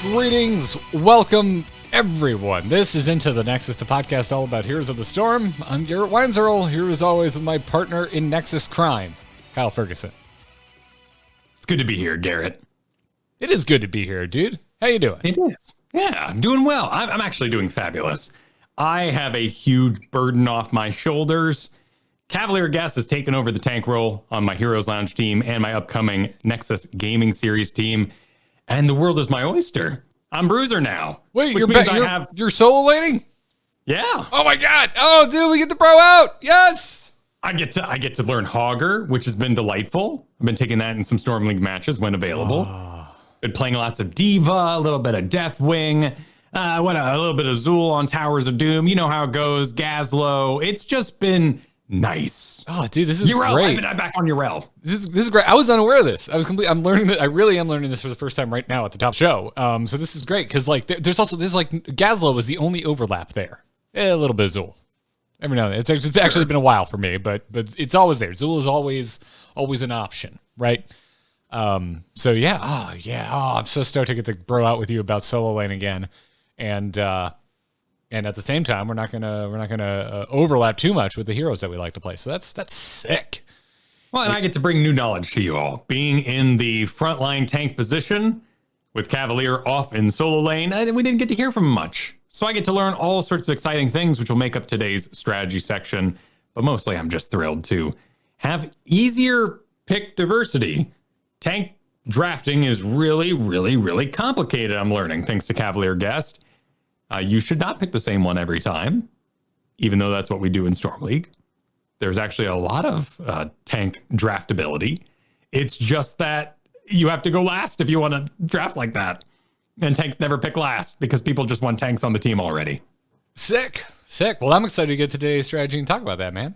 Greetings, welcome everyone. This is Into the Nexus, the podcast all about Heroes of the Storm. I'm Garrett Weinzierl, here as always with my partner in Nexus crime, Kyle Fergusson. It's good to be here, Garrett. It is good to be here, dude. How you doing? It is. Yeah, I'm doing well. I'm actually doing fabulous. I have a huge burden off my shoulders. Cavalier Guest has taken over the tank role on my Heroes Lounge team and my upcoming Nexus Gaming Series team. And the world is my oyster. I'm Bruiser now. Wait, you're solo laning? Yeah. Oh my god. Oh, dude, we get the bro out. Yes. I get to learn Hogger, which has been delightful. I've been taking that in some Storm League matches when available. Been playing lots of Diva, a little bit of Deathwing, a little bit of Zool on Towers of Doom. You know how it goes. Gazlo. It's just been nice. Oh, dude, this is Urel, great. I'm back on Urel. This is great. I was unaware of this. I'm learning that. I really am learning this for the first time right now at the top show. So this is great because like there's like Gazlo was the only overlap there. A little bit of Zool. Every now and then. It's actually been a while for me, but it's always there. Zool is always an option, right? So yeah. I'm so stoked to get to bro out with you about solo lane again, and at the same time, we're not gonna overlap too much with the heroes that we like to play. So that's sick. Well, and I get to bring new knowledge to you all. Being in the frontline tank position with Cavalier off in solo lane, we didn't get to hear from him much. So I get to learn all sorts of exciting things, which will make up today's strategy section. But mostly, I'm just thrilled to have easier pick diversity. Tank drafting is really, really, really complicated, I'm learning, thanks to Cavalier Guest. You should not pick the same one every time, even though that's what we do in Storm League. There's actually a lot of tank draftability. It's just that you have to go last if you want to draft like that. And tanks never pick last because people just want tanks on the team already. Sick. Well, I'm excited to get today's strategy and talk about that, man.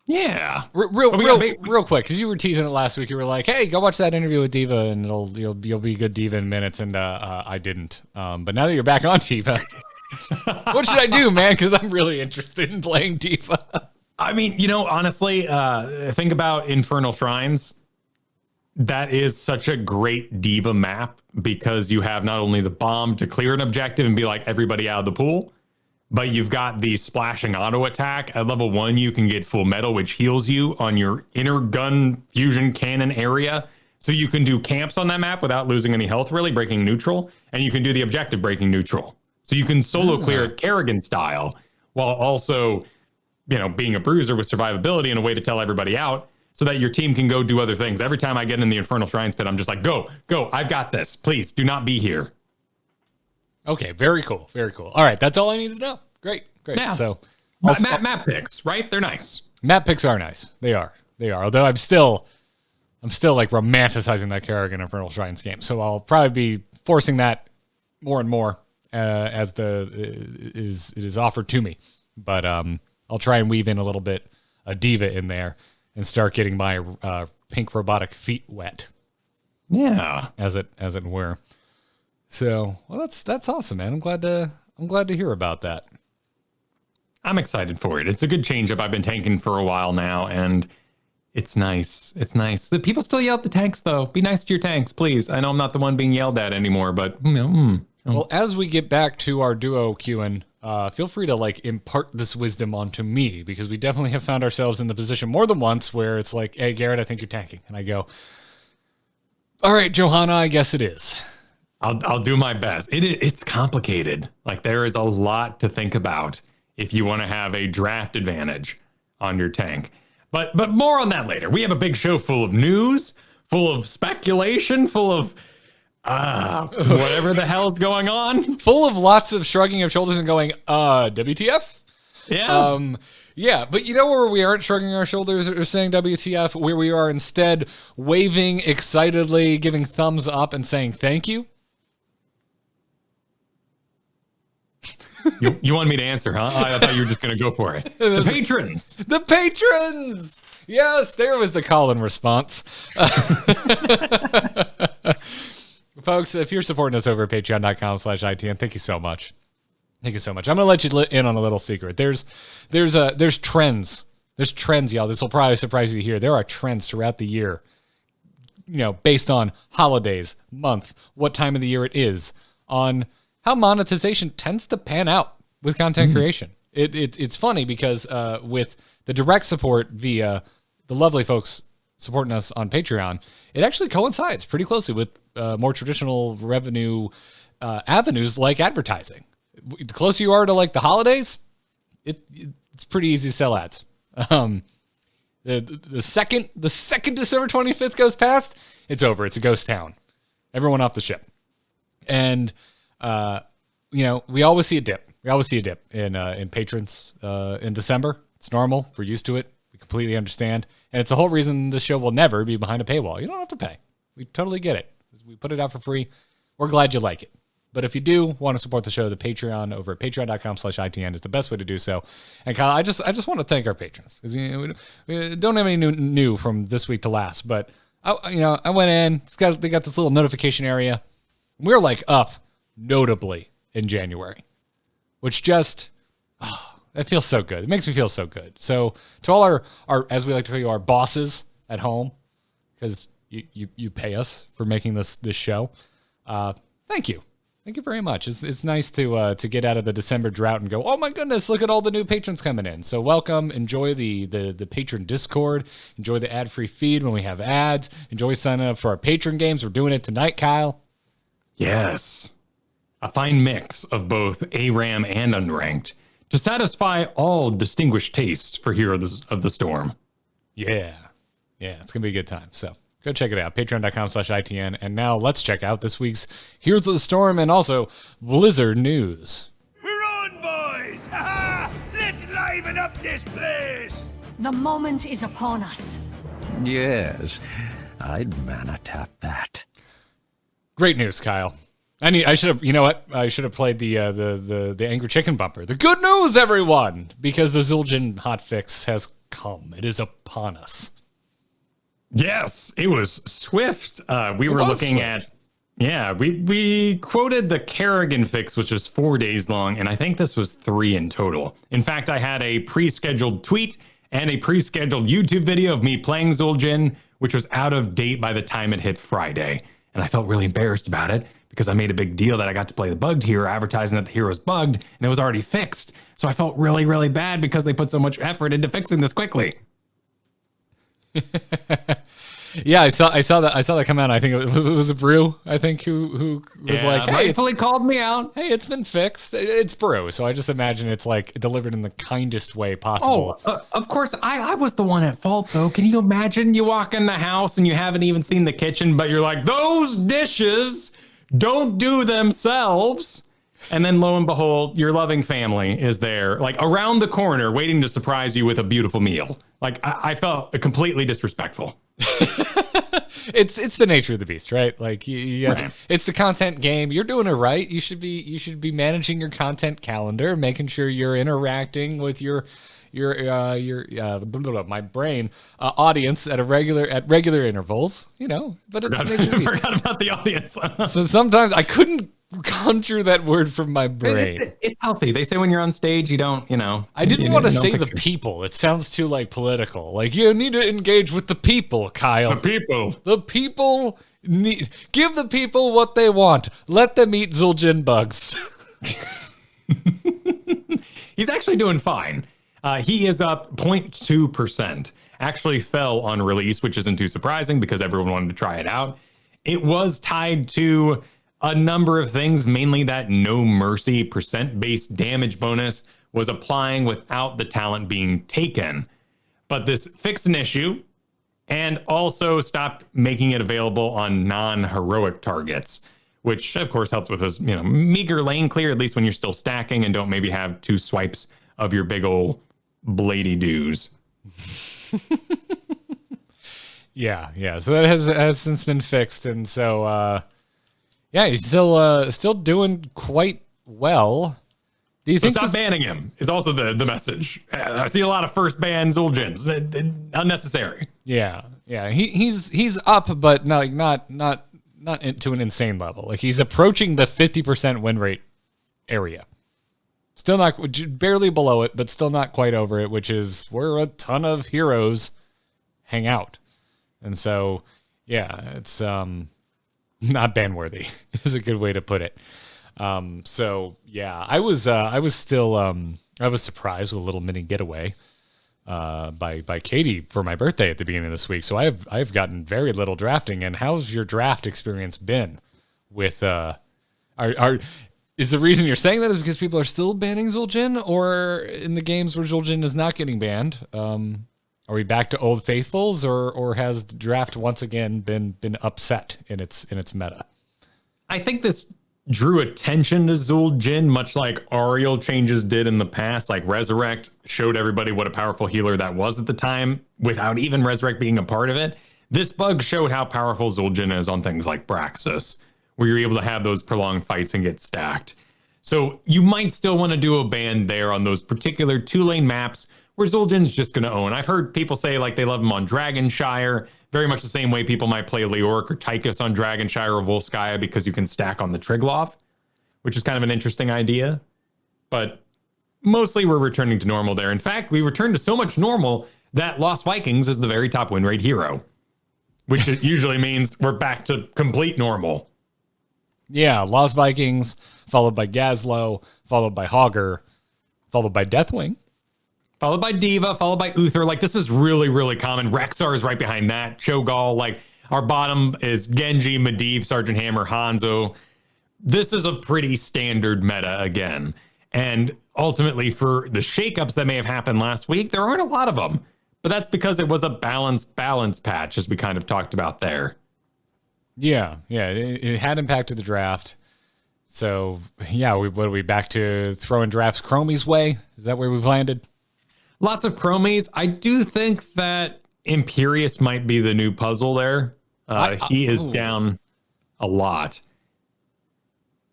Yeah. Real quick, because you were teasing it last week. You were like, "Hey, go watch that interview with Diva, and you'll be a good Diva in minutes." And I didn't. But now that you're back on Diva, what should I do, man? Because I'm really interested in playing Diva. I mean, honestly, think about Infernal Shrines. That is such a great Diva map because you have not only the bomb to clear an objective and be like everybody out of the pool, but you've got the splashing auto attack. At level 1, you can get full metal, which heals you on your inner gun fusion cannon area. So you can do camps on that map without losing any health, really, breaking neutral. And you can do the objective breaking neutral. So you can solo clear it Kerrigan style while also, being a bruiser with survivability and a way to tell everybody out so that your team can go do other things. Every time I get in the Infernal Shrines pit, I'm just like, go, I've got this. Please do not be here. Okay, very cool. All right, that's all I need to know. Great. Yeah. So, map picks, right? They're nice. Map picks are nice. They are. Although I'm still like romanticizing that Kerrigan Infernal Shrines game. So I'll probably be forcing that more and more as it is offered to me. But I'll try and weave in a little bit a Diva in there and start getting my pink robotic feet wet. Yeah, as it were. So, well, that's awesome, man. I'm glad to hear about that. I'm excited for it. It's a good change up. I've been tanking for a while now, and it's nice. It's nice. The people still yell at the tanks, though. Be nice to your tanks, please. I know I'm not the one being yelled at anymore, but Well, as we get back to our duo queuing, feel free to impart this wisdom onto me, because we definitely have found ourselves in the position more than once where it's like, "Hey, Garrett, I think you're tanking," and I go, "All right, Johanna, I guess it is." I'll do my best. It's complicated. There is a lot to think about if you want to have a draft advantage on your tank. But more on that later. We have a big show full of news, full of speculation, full of whatever the hell is going on. Full of lots of shrugging of shoulders and going, WTF? Yeah. Yeah, but you know where we aren't shrugging our shoulders or saying WTF, where we are instead waving excitedly, giving thumbs up and saying thank you? You wanted me to answer, huh? I thought you were just going to go for it. The patrons! The patrons! Yes, there was the call and response. Folks, if you're supporting us over at patreon.com/ITN, thank you so much. Thank you so much. I'm going to let you in on a little secret. There's trends. There's trends, y'all. This will probably surprise you to hear. There are trends throughout the year, based on holidays, month, what time of the year it is, on how monetization tends to pan out with content creation. It's funny because with the direct support via the lovely folks supporting us on Patreon, it actually coincides pretty closely with more traditional revenue avenues like advertising. The closer you are to like the holidays, it's pretty easy to sell ads. The second December 25th goes past, it's over. It's a ghost town. Everyone off the ship. And we always see a dip. We always see a dip in patrons in December. It's normal. We're used to it. We completely understand. And it's the whole reason this show will never be behind a paywall. You don't have to pay. We totally get it. We put it out for free. We're glad you like it. But if you do want to support the show, the Patreon over at patreon.com/ITN is the best way to do so. And Kyle, I just want to thank our patrons because we don't have any new from this week to last. But I went in. They got this little notification area. We're like up notably in January, which just it feels so good. It makes me feel so good. So to all our as we like to call you, our bosses at home, because you pay us for making this show. Thank you. Thank you very much. It's nice to get out of the December drought and go, oh my goodness, look at all the new patrons coming in. So welcome. Enjoy the patron Discord. Enjoy the ad-free feed when we have ads. Enjoy signing up for our patron games. We're doing it tonight, Kyle. Yes. A fine mix of both ARAM and unranked to satisfy all distinguished tastes for Heroes of the Storm. Yeah. Yeah, it's going to be a good time. So go check it out, patreon.com/ITN. And now let's check out this week's Heroes of the Storm and also Blizzard news. We're on, boys! Ha-ha! Let's liven up this place! The moment is upon us. Yes, I'd mana tap that. Great news, Kyle. I should have, you know what? I should have played the Angry Chicken bumper. The good news, everyone! Because the Zul'jin hotfix has come. It is upon us. Yes, it was swift. We were looking at, we quoted the Kerrigan fix, which was 4 days long, and I think this was 3 in total. In fact, I had a pre-scheduled tweet and a pre-scheduled YouTube video of me playing Zul'jin, which was out of date by the time it hit Friday. And I felt really embarrassed about it because I made a big deal that I got to play the bugged hero, advertising that the hero was bugged, and it was already fixed. So I felt really, really bad because they put so much effort into fixing this quickly. Yeah, I saw that come out. I think it was a Brew, I think, who was like, hey, rightfully called me out. Hey, it's been fixed. It's Brew. So I just imagine it's like delivered in the kindest way possible. Of course, I was the one at fault, though. Can you imagine you walk in the house and you haven't even seen the kitchen, but you're like, those dishes don't do themselves. And then lo and behold, your loving family is there, like around the corner, waiting to surprise you with a beautiful meal. Like I felt completely disrespectful. It's the nature of the beast, right? Like Right. It's the content game. You're doing it right. You should be managing your content calendar, making sure you're interacting with your my brain audience at regular intervals. But it's the nature of the beast. Forgot about the audience. So sometimes I couldn't conjure that word from my brain. It's healthy. They say when you're on stage, you don't, I didn't want to say the people. It sounds too like political. Like you need to engage with the people, Kyle. The people. The people give the people what they want. Let them eat Zul'jin bugs. He's actually doing fine. He is up 0.2%. Actually fell on release, which isn't too surprising because everyone wanted to try it out. It was tied to a number of things, mainly that No Mercy percent-based damage bonus was applying without the talent being taken. But this fixed an issue and also stopped making it available on non-heroic targets, which of course helps with his meager lane clear, at least when you're still stacking and don't maybe have 2 swipes of your big ol' blady doos. Yeah. So that has since been fixed, and so he's still doing quite well. Do you think stop banning him is also the message. I see a lot of first ban Zul'jins. Unnecessary. Yeah. He's up, but not to an insane level. Like he's approaching the 50% win rate area. Still not barely below it, but still not quite over it, which is where a ton of heroes hang out. And so, yeah, it's not ban worthy is a good way to put it. So yeah, I was still I was surprised with a little mini getaway by Katie for my birthday at the beginning of this week. So I've gotten very little drafting. And how's your draft experience been with is the reason you're saying that is because people are still banning Zul'jin, or in the games where Zul'jin is not getting banned? Are we back to old faithfuls, or has the draft once again been upset in its meta? I think this drew attention to Zul'jin, much like Ariel changes did in the past. Like Resurrect showed everybody what a powerful healer that was at the time, without even Resurrect being a part of it. This bug showed how powerful Zul'jin is on things like Braxis, where you're able to have those prolonged fights and get stacked. So you might still want to do a ban there on those particular 2-lane maps where Zul'jin's just going to own. I've heard people say like they love him on Shire, very much the same way people might play Leoric or Tychus on Shire or Volskaya because you can stack on the Triglav, which is kind of an interesting idea. But mostly we're returning to normal there. In fact, we returned to so much normal that Lost Vikings is the very top win rate hero, which usually means we're back to complete normal. Yeah, Lost Vikings, followed by Gazlo, followed by Hogger, followed by Deathwing. Followed by Diva, followed by Uther. Like, this is really, really common. Rexar is right behind that. Cho'Gall, like, our bottom is Genji, Medivh, Sergeant Hammer, Hanzo. This is a pretty standard meta again. And ultimately, for the shakeups that may have happened last week, there aren't a lot of them. But that's because it was a balance patch, as we kind of talked about there. Yeah, it had impacted the draft. So, yeah, what are we back to throwing drafts Chromie's way? Is that where we've landed? Lots of Chromies. I do think that Imperious might be the new puzzle there. He is down a lot.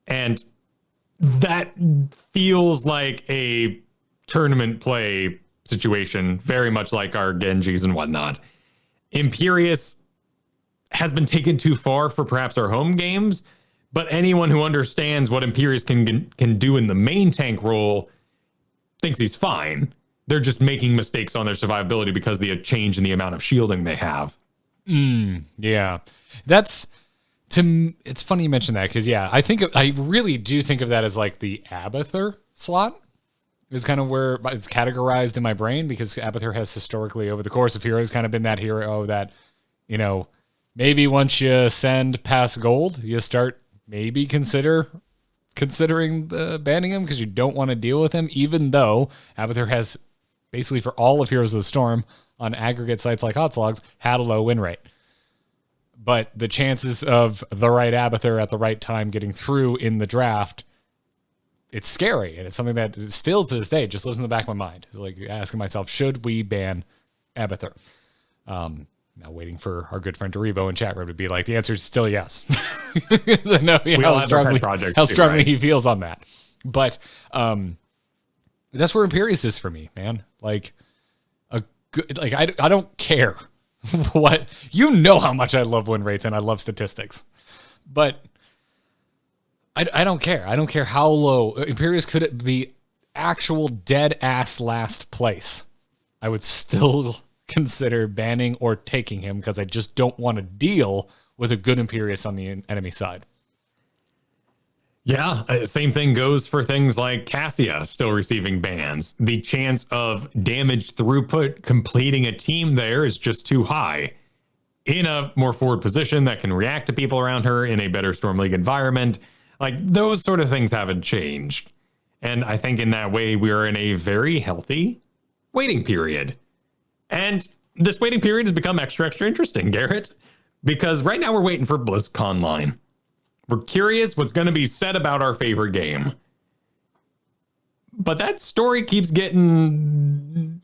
And that feels like a tournament play situation, very much like our Genjis and whatnot. Imperious has been taken too far for perhaps our home games, but anyone who understands what Imperious can do in the main tank role thinks he's fine. They're just making mistakes on their survivability because of the change in the amount of shielding they have. Yeah, it's funny you mentioned that, because I really do think of that as like the Abathur slot is kind of where it's categorized in my brain, because Abathur has historically over the course of heroes kind of been that hero that, maybe once you send past gold, you start maybe considering banning him because you don't want to deal with him, even though Abathur has basically for all of Heroes of the Storm on aggregate sites like Hotslogs had a low win rate. But the chances of the right Abathur at the right time getting through in the draft, it's scary. And it's something that still to this day just lives in the back of my mind. It's like asking myself, should we ban Abathur? Now waiting for our good friend Derivo in chat room to be like, the answer is still yes. I know how strongly he feels on that. But that's where Imperious is for me, man. Like I don't care what, how much I love win rates and I love statistics, but I don't care. I don't care how low Imperious could be actual dead ass last place. I would still consider banning or taking him because I just don't want to deal with a good Imperious on the enemy side. Yeah, same thing goes for things like Cassia still receiving bans. The chance of damage throughput completing a team there is just too high. In a more forward position that can react to people around her in a better Storm League environment, like those sort of things haven't changed. And I think in that way, we are in a very healthy waiting period. And this waiting period has become extra interesting, Garrett, because right now we're waiting for BlizzConline. We're curious what's going to be said about our favorite game. But that story keeps getting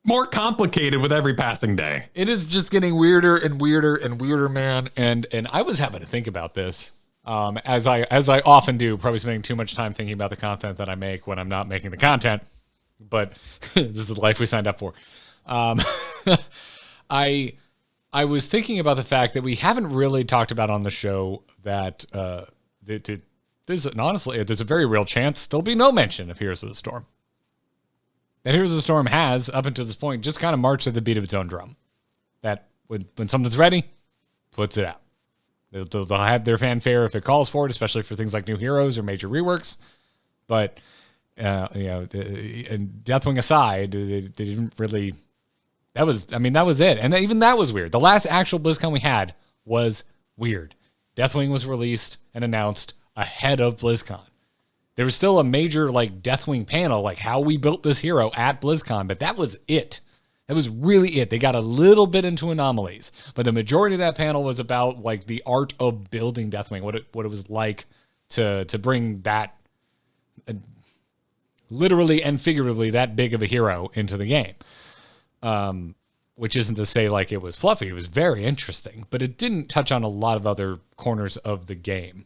more complicated with every passing day. It is just getting weirder and weirder and weirder, man. And I was having to think about this, as I often do, probably spending too much time thinking about the content that I make when I'm not making the content. But this is the life we signed up for. I was thinking about the fact that we haven't really talked about on the show that there's a very real chance there'll be no mention of Heroes of the Storm. That Heroes of the Storm has, up until this point, just kind of marched to the beat of its own drum. That when something's ready, puts it out. They'll have their fanfare if it calls for it, especially for things like new heroes or major reworks. But and Deathwing aside, they didn't really. That was it, and even that was weird. The last actual BlizzCon we had was weird. Deathwing was released and announced ahead of BlizzCon. There was still a major like Deathwing panel, like how we built this hero at BlizzCon, but that was it. That was really it. They got a little bit into anomalies, but the majority of that panel was about like the art of building Deathwing, what it was like to bring that literally and figuratively that big of a hero into the game. Which isn't to say like it was fluffy. It was very interesting, but it didn't touch on a lot of other corners of the game.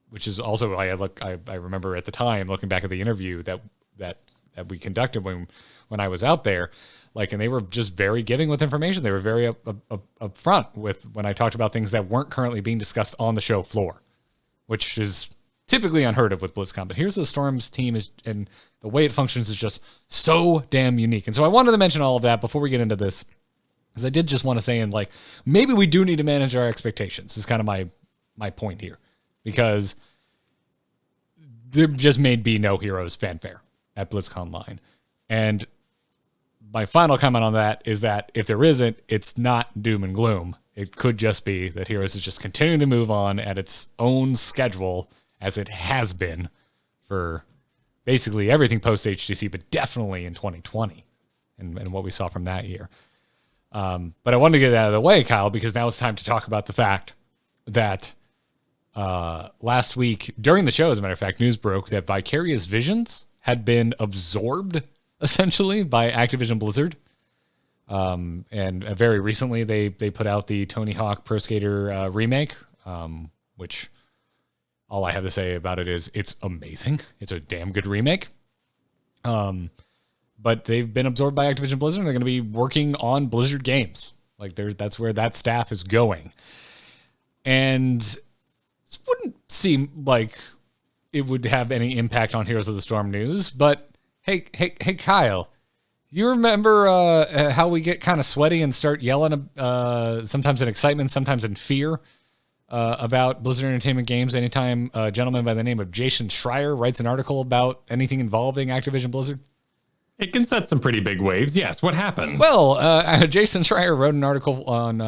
Which is also I remember at the time looking back at the interview that we conducted when I was out there, like, and they were just very giving with information. They were very upfront with when I talked about things that weren't currently being discussed on the show floor, which is typically unheard of with BlizzCon. But here's the Storm's team and the way it functions is just so damn unique. And so I wanted to mention all of that before we get into this, because I did just want to say, like, maybe we do need to manage our expectations. Is kind of my point here, because there just may be no Heroes fanfare at BlizzCon Line. And my final comment on that is that if there isn't, it's not doom and gloom. It could just be that Heroes is just continuing to move on at its own schedule, as it has been for basically everything post-HTC, but definitely in 2020 and what we saw from that year. But I wanted to get it out of the way, Kyle, because now it's time to talk about the fact that last week, during the show, as a matter of fact, news broke that Vicarious Visions had been absorbed, essentially, by Activision Blizzard. And very recently, they put out the Tony Hawk Pro Skater remake, which all I have to say about it is it's amazing. It's a damn good remake. But they've been absorbed by Activision Blizzard, and they're going to be working on Blizzard games. Like, that's where that staff is going. And this wouldn't seem like it would have any impact on Heroes of the Storm news, but hey, Kyle, you remember how we get kind of sweaty and start yelling, sometimes in excitement, sometimes in fear, about Blizzard Entertainment games anytime a gentleman by the name of Jason Schreier writes an article about anything involving Activision Blizzard? It can set some pretty big waves. Yes. What happened? Well, Jason Schreier wrote an article on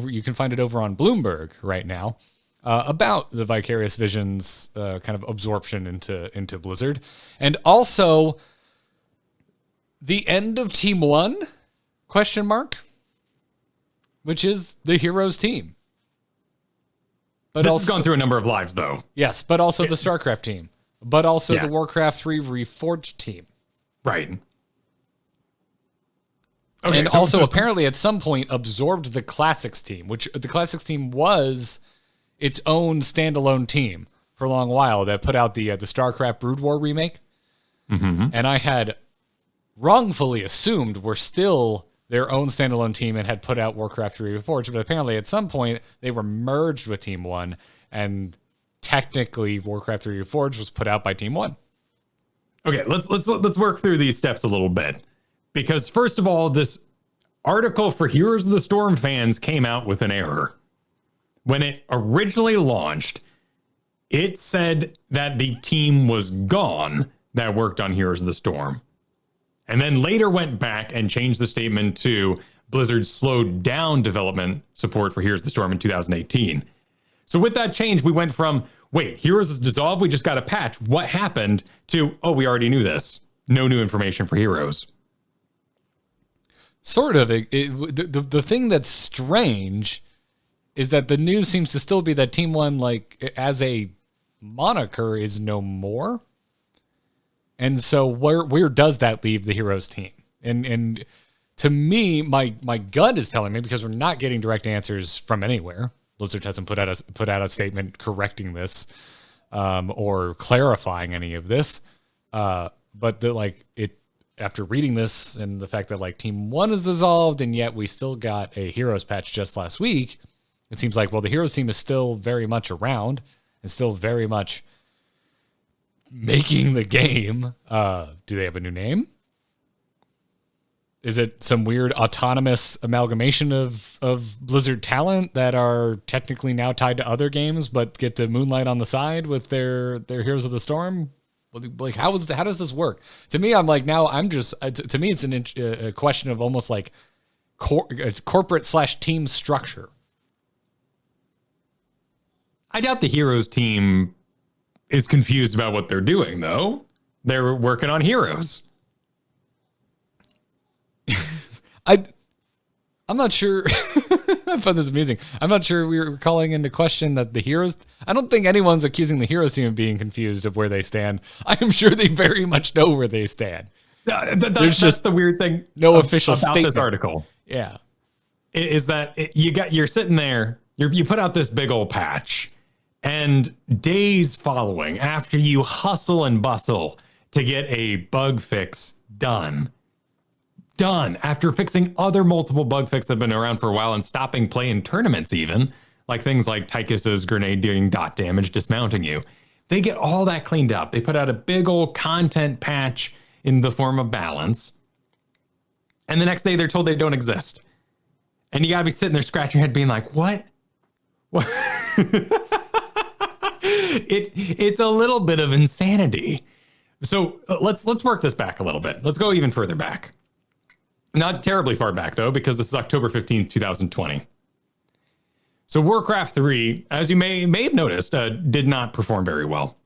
you can find it over on Bloomberg right now, about the Vicarious Visions kind of absorption into Blizzard, and also the end of Team 1, ? Which is the Heroes team. But this also, has gone through a number of lives, though. Yes, but also the StarCraft team, but also Yes. the Warcraft 3 Reforged team. Right. And also apparently at some point absorbed the Classics team, which the Classics team was its own standalone team for a long while that put out the StarCraft Brood War remake. Mm-hmm. And I had wrongfully assumed were still their own standalone team and had put out Warcraft 3 Reforged, but apparently at some point they were merged with Team 1, and technically Warcraft 3 Reforged was put out by Team 1. Okay, let's work through these steps a little bit. Because first of all, this article for Heroes of the Storm fans came out with an error. When it originally launched, it said that the team was gone that worked on Heroes of the Storm. And then later went back and changed the statement to Blizzard slowed down development support for Heroes of the Storm in 2018. So with that change, we went from, wait, Heroes is dissolved, we just got a patch. What happened? To, oh, we already knew this. No new information for Heroes. Sort of. The thing that's strange is that the news seems to still be that Team 1, like, as a moniker, is no more. And so where does that leave the Heroes team? And to me, my gut is telling me, because we're not getting direct answers from anywhere. Blizzard hasn't put out a statement correcting this, or clarifying any of this. But after reading this and the fact that like Team 1 is dissolved and yet we still got a Heroes patch just last week, it seems like, well, the Heroes team is still very much around and still very much making the game. Do they have a new name? Is it some weird autonomous amalgamation of Blizzard talent that are technically now tied to other games, but get to moonlight on the side with their Heroes of the Storm? Like, how does this work? To me, I'm like, now I'm just, to me, it's a question of almost like corporate/team structure. I doubt the Heroes team is confused about what they're doing, though. They're working on Heroes. I'm not sure. I found this amazing. I'm not sure we were calling into question that the Heroes. I don't think anyone's accusing the Heroes team of being confused of where they stand. I am sure they very much know where they stand. There's just the weird thing. No official about statement. This article. Yeah, is that you're sitting there. You put out this big old patch, and days following after you hustle and bustle to get a bug fix done after fixing other multiple bug fixes that have been around for a while and stopping play in tournaments, even like things like Tychus's grenade doing dot damage, dismounting you. They get all that cleaned up. They put out a big old content patch in the form of balance. And the next day they're told they don't exist. And you gotta be sitting there scratching your head being like, what? It's a little bit of insanity. So let's work this back a little bit. Let's go even further back. Not terribly far back, though, because this is October 15th, 2020. So Warcraft 3, as you may have noticed, did not perform very well.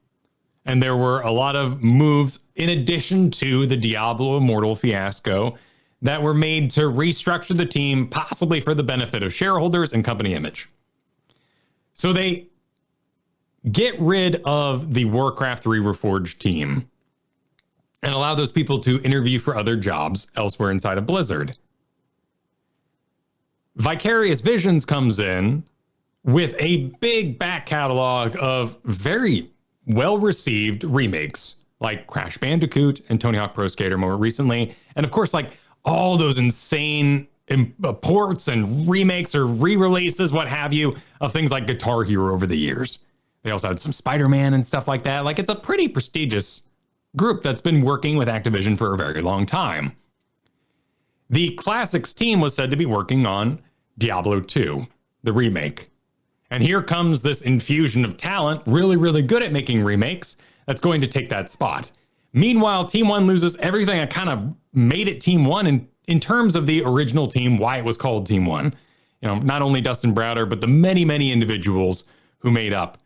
And there were a lot of moves, in addition to the Diablo Immortal fiasco, that were made to restructure the team, possibly for the benefit of shareholders and company image. So they get rid of the Warcraft 3 Reforged team and allow those people to interview for other jobs elsewhere inside of Blizzard. Vicarious Visions comes in with a big back catalog of very well-received remakes, like Crash Bandicoot and Tony Hawk Pro Skater more recently. And of course, like all those insane ports and remakes or re-releases, what have you, of things like Guitar Hero over the years. They also had some Spider-Man and stuff like that. Like, it's a pretty prestigious group that's been working with Activision for a very long time. The Classics team was said to be working on Diablo 2, the remake. And here comes this infusion of talent, really, really good at making remakes, that's going to take that spot. Meanwhile, Team 1 loses everything that kind of made it Team 1 in terms of the original team, why it was called Team 1. You know, not only Dustin Browder, but the many, many individuals who made up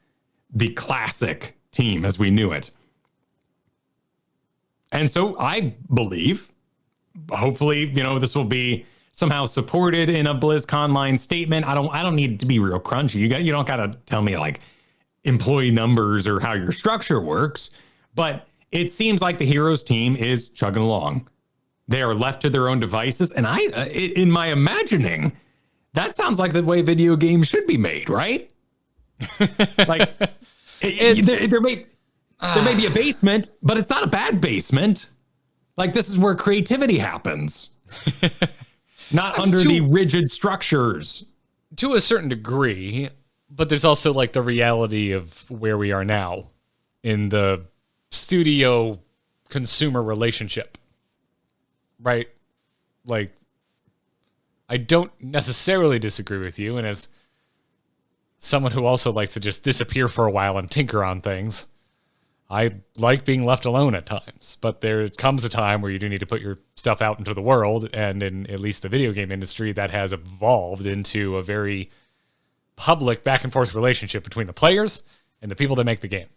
the classic team as we knew it. And so I believe, hopefully, you know, this will be somehow supported in a BlizzConline statement. I don't need it to be real crunchy. You don't gotta tell me like employee numbers or how your structure works, but it seems like the Heroes team is chugging along. They are left to their own devices, and in my imagining, that sounds like the way video games should be made, right? Like there may be a basement, but it's not a bad basement. Like, this is where creativity happens. Not under the rigid structures. To a certain degree, but there's also like the reality of where we are now in the studio consumer relationship. Right? Like, I don't necessarily disagree with you, and as someone who also likes to just disappear for a while and tinker on things, I like being left alone at times, but there comes a time where you do need to put your stuff out into the world, and in at least the video game industry, that has evolved into a very public back and forth relationship between the players and the people that make the game.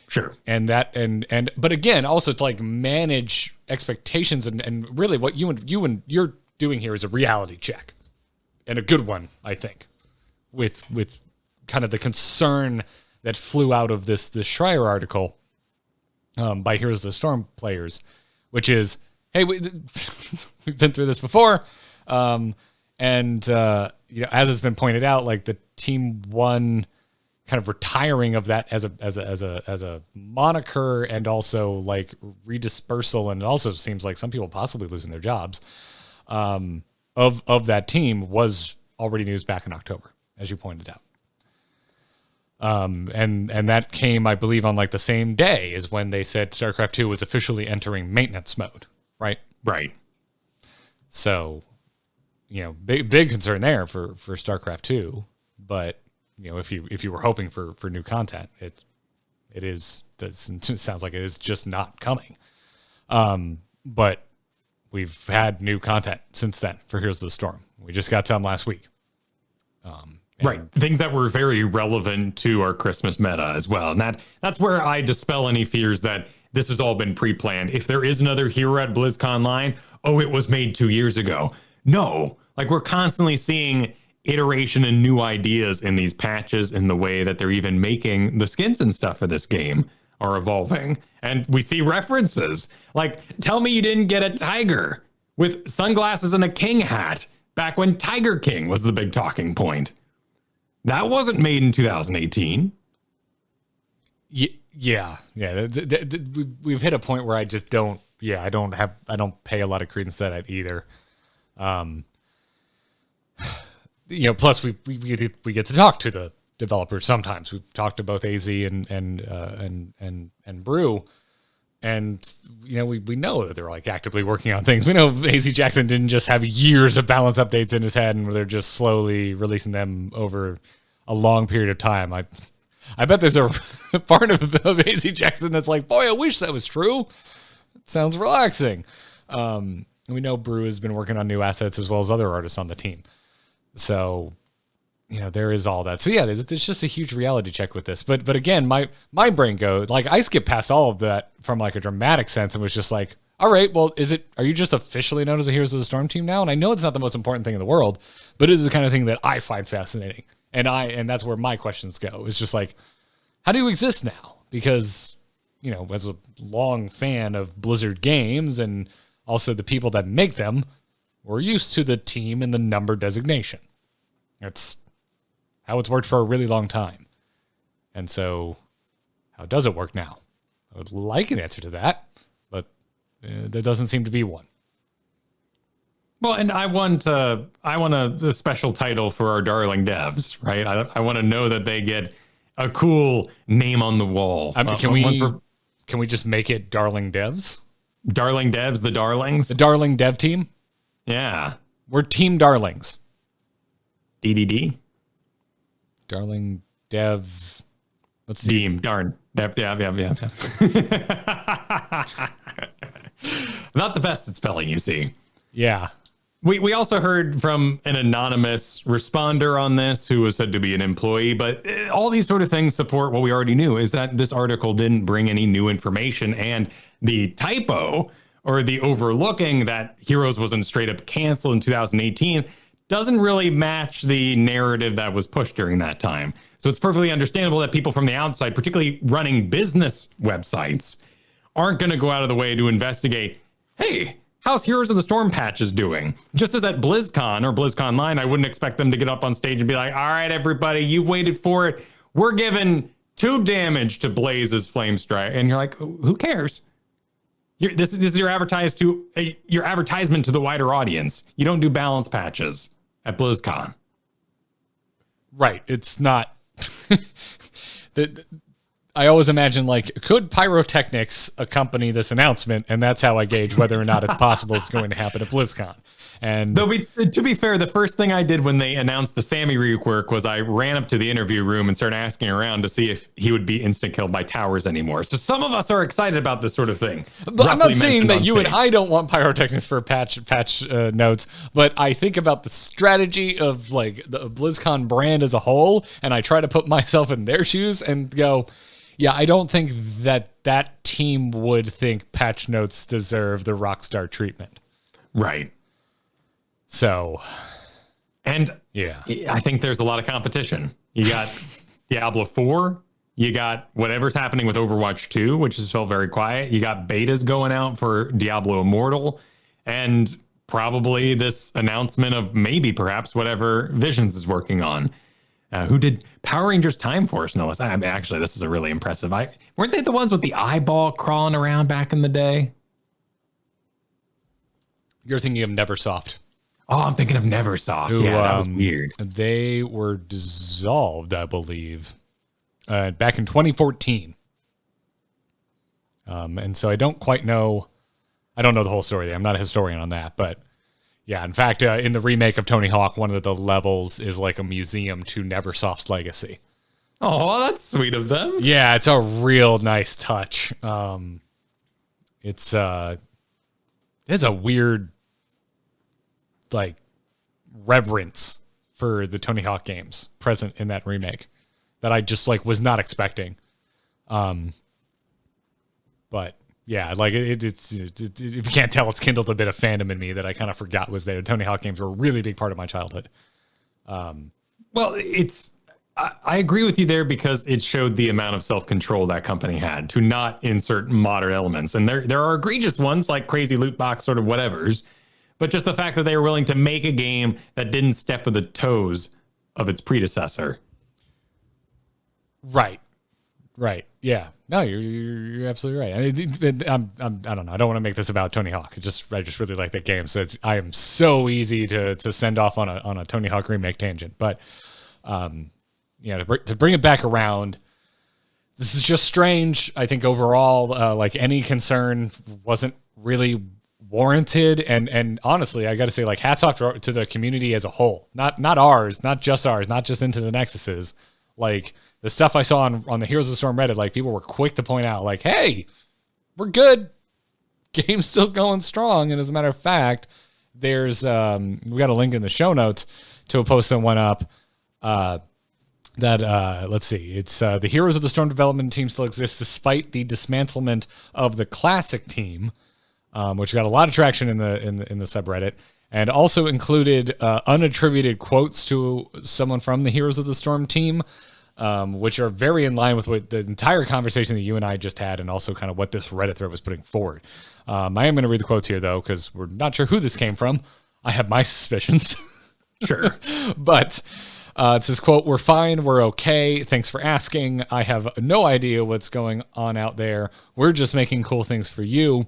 Sure. But again, also to like manage expectations and really what you're doing here is a reality check, and a good one, I think, with kind of the concern that flew out of this Shire article by Heroes of the Storm players, which is, hey, we've been through this before, and you know, as it's been pointed out, like the Team 1 kind of retiring of that as a moniker, and also like redispersal, and it also seems like some people possibly losing their jobs of that team was already news back in October, as you pointed out. And that came, I believe, on like the same day as when they said StarCraft 2 was officially entering maintenance mode, right? Right. So, big concern there for StarCraft 2. But if you were hoping for new content, it sounds like it is just not coming. But we've had new content since then for Heroes of the Storm. We just got some last week. Right. Things that were very relevant to our Christmas meta as well. And that's where I dispel any fears that this has all been pre-planned. If there is another hero at BlizzCon line, it was made 2 years ago. No, like we're constantly seeing iteration and new ideas in these patches, in the way that they're even making the skins and stuff for this game are evolving. And we see references. Like, tell me you didn't get a tiger with sunglasses and a king hat back when Tiger King was the big talking point. That wasn't made in 2018. Yeah. We've hit a point where I just don't. Yeah, I don't pay a lot of credence to that either. Plus we get to talk to the developers sometimes. We've talked to both AZ and Brew, and we know that they're like actively working on things. We know AZ Jackson didn't just have years of balance updates in his head, and they're just slowly releasing them over a long period of time. I bet there's a part of AZ Jackson that's like, boy, I wish that was true. It sounds relaxing. We know Brew has been working on new assets as well as other artists on the team. So, there is all that. So yeah, there's just a huge reality check with this. But again, my brain goes, like, I skipped past all of that from like a dramatic sense and was just like, all right, well, are you just officially known as the Heroes of the Storm team now? And I know it's not the most important thing in the world, but it is the kind of thing that I find fascinating. And that's where my questions go. It's just like, how do you exist now? Because, as a long fan of Blizzard games and also the people that make them, we're used to the team and the number designation. That's how it's worked for a really long time. And so, how does it work now? I would like an answer to that, but there doesn't seem to be one. Well, and I want a special title for our darling devs, right? I want to know that they get a cool name on the wall. Can we just make it Darling Devs? Darling Devs, the Darlings? The Darling Dev Team? Yeah. We're Team Darlings. DDD? Darling Dev. Let's see. Team. Darn. Yeah. Not the best at spelling, you see. Yeah. We also heard from an anonymous responder on this who was said to be an employee, but all these sort of things support what we already knew, is that this article didn't bring any new information, and the typo or the overlooking that Heroes wasn't straight up canceled in 2018 doesn't really match the narrative that was pushed during that time. So it's perfectly understandable that people from the outside, particularly running business websites, aren't going to go out of the way to investigate, hey, how's Heroes of the Storm patches doing? Just as at BlizzCon or BlizzCon Line, I wouldn't expect them to get up on stage and be like, all right, everybody, you've waited for it. We're giving 2 damage to Blaze's Flame Strike. And you're like, who cares? This is your your advertisement to the wider audience. You don't do balance patches at BlizzCon. Right. It's not... I always imagine, like, could pyrotechnics accompany this announcement? And that's how I gauge whether or not it's possible it's going to happen at BlizzCon. And to be fair, the first thing I did when they announced the Sammy rework was I ran up to the interview room and started asking around to see if he would be instant killed by towers anymore. So some of us are excited about this sort of thing. But I'm not saying that you and I don't want pyrotechnics for patch notes, but I think about the strategy of like the BlizzCon brand as a whole, and I try to put myself in their shoes and go, yeah, I don't think that team would think patch notes deserve the Rockstar treatment. Right. So, and yeah, I think there's a lot of competition. You got Diablo 4, you got whatever's happening with Overwatch 2, which has felt very quiet. You got betas going out for Diablo Immortal, and probably this announcement of maybe perhaps whatever Visions is working on. Who did Power Rangers Time Force? No, I mean, actually, this is a really impressive. Weren't they the ones with the eyeball crawling around back in the day? You're thinking of Neversoft. Oh, I'm thinking of Neversoft. Yeah, that was weird. They were dissolved, I believe, back in 2014. And so I don't quite know. I don't know the whole story. I'm not a historian on that, but Yeah, in fact, in the remake of Tony Hawk, one of the levels is like a museum to Neversoft's legacy. Oh, that's sweet of them. Yeah, it's a real nice touch. It's a weird, like, reverence for the Tony Hawk games present in that remake that I just like was not expecting. But yeah, like it's if you can't tell, it's kindled a bit of fandom in me that I kind of forgot was there. Tony Hawk games were a really big part of my childhood. Well, I agree with you there because it showed the amount of self-control that company had to not insert modern elements. And there are egregious ones like crazy loot box sort of whatevers, but just the fact that they were willing to make a game that didn't step with the toes of its predecessor. Right. Yeah. No, you're absolutely right. I don't know. I don't want to make this about Tony Hawk. I just really like that game. So I am so easy to send off on a Tony Hawk remake tangent. But to bring it back around, this is just strange. I think overall, like any concern wasn't really warranted. And honestly, I got to say, like, hats off to the community as a whole. Not ours, not just Into the Nexuses. Like, the stuff I saw on the Heroes of the Storm Reddit, like, people were quick to point out, like, hey, we're good. Game's still going strong. And as a matter of fact, there's we got a link in the show notes to a post that went up let's see, it's the Heroes of the Storm development team still exists despite the dismantlement of the classic team, which got a lot of traction in the subreddit, and also included unattributed quotes to someone from the Heroes of the Storm team, which are very in line with what the entire conversation that you and I just had, and also kind of what this Reddit thread was putting forward. I am going to read the quotes here, though, because we're not sure who this came from. I have my suspicions. Sure. But it says, quote, "We're fine. We're okay. Thanks for asking. I have no idea what's going on out there. We're just making cool things for you."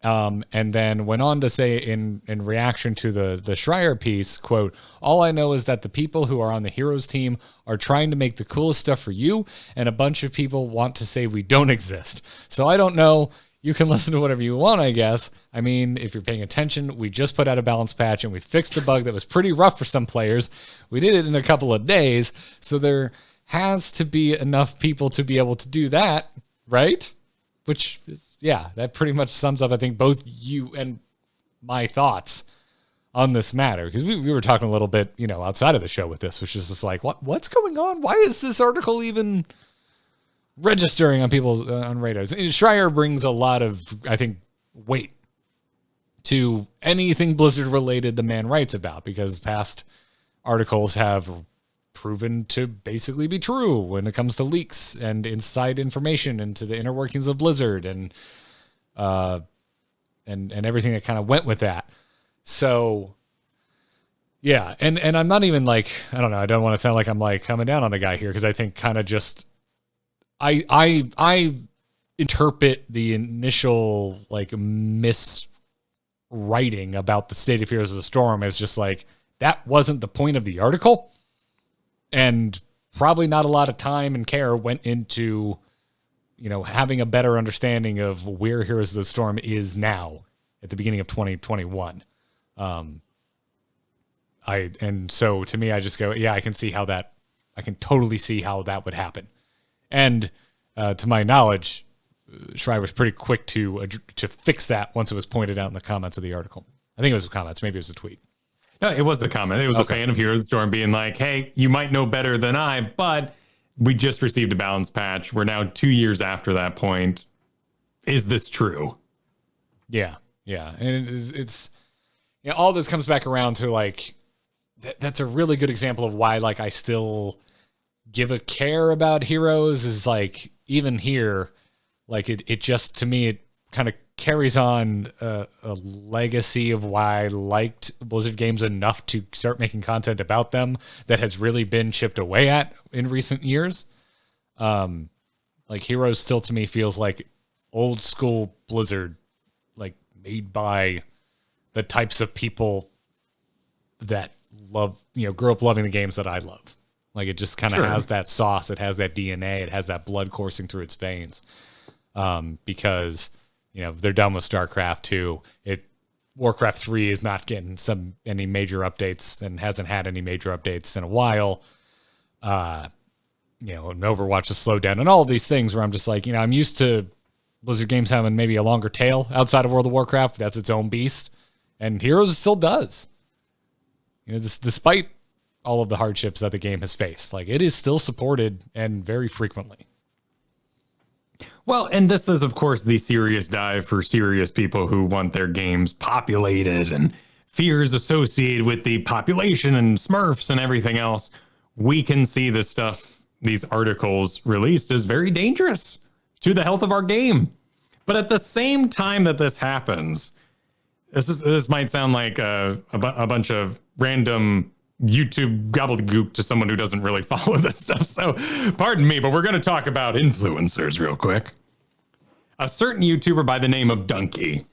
And then went on to say in reaction to the Shire piece, quote, "All I know is that the people who are on the Heroes team are trying to make the coolest stuff for you, and a bunch of people want to say we don't exist. So I don't know. You can listen to whatever you want, I guess. I mean, if you're paying attention, we just put out a balance patch and we fixed the bug that was pretty rough for some players. We did it in a couple of days, so there has to be enough people to be able to do that, right?" Which is, yeah, that pretty much sums up, I think, both you and my thoughts on this matter. Because we were talking a little bit, outside of the show with this, which is just like, what's going on? Why is this article even registering on people's on radars? And Shire brings a lot of, I think, weight to anything Blizzard related the man writes about, because past articles have proven to basically be true when it comes to leaks and inside information into the inner workings of Blizzard and everything that kind of went with that. So yeah, and I'm not even like, I don't know, I don't want to sound like I'm like coming down on the guy here, because I think kind of just I interpret the initial like miswriting about the state of Heroes of the Storm as just like, that wasn't the point of the article. And probably not a lot of time and care went into, having a better understanding of where Heroes of the Storm is now at the beginning of 2021. And so to me, I just go, yeah, I can totally see how that would happen. And to my knowledge, Shire was pretty quick to fix that once it was pointed out in the comments of the article. I think it was the comments. Maybe it was a tweet. No, it was the comment. It was a fan of Heroes of the Storm being like, hey, you might know better than I, but we just received a balance patch. We're now 2 years after that point. Is this true? Yeah. And it's all this comes back around to like, that's a really good example of why, like, I still give a care about Heroes, is like, even here, like it just, to me, it kind of carries on a legacy of why I liked Blizzard games enough to start making content about them that has really been chipped away at in recent years. Like Heroes still to me feels like old school Blizzard, like made by the types of people that love, grew up loving the games that I love. Like it just kind of has that sauce. It has that DNA. It has that blood coursing through its veins. Because they're done with StarCraft 2. It Warcraft 3 is not getting any major updates and hasn't had any major updates in a while. And Overwatch has slowed down and all of these things where I'm just like, I'm used to Blizzard games having maybe a longer tail outside of World of Warcraft. That's its own beast. And Heroes still does. Despite all of the hardships that the game has faced, like it is still supported and very frequently. Well, and this is, of course, the serious dive for serious people who want their games populated and fears associated with the population and Smurfs and everything else. We can see this stuff, these articles released, as very dangerous to the health of our game. But at the same time that this happens, this might sound like a bunch of random YouTube gobbledygook to someone who doesn't really follow this stuff. So pardon me, but we're going to talk about influencers real quick. A certain YouTuber by the name of Donkey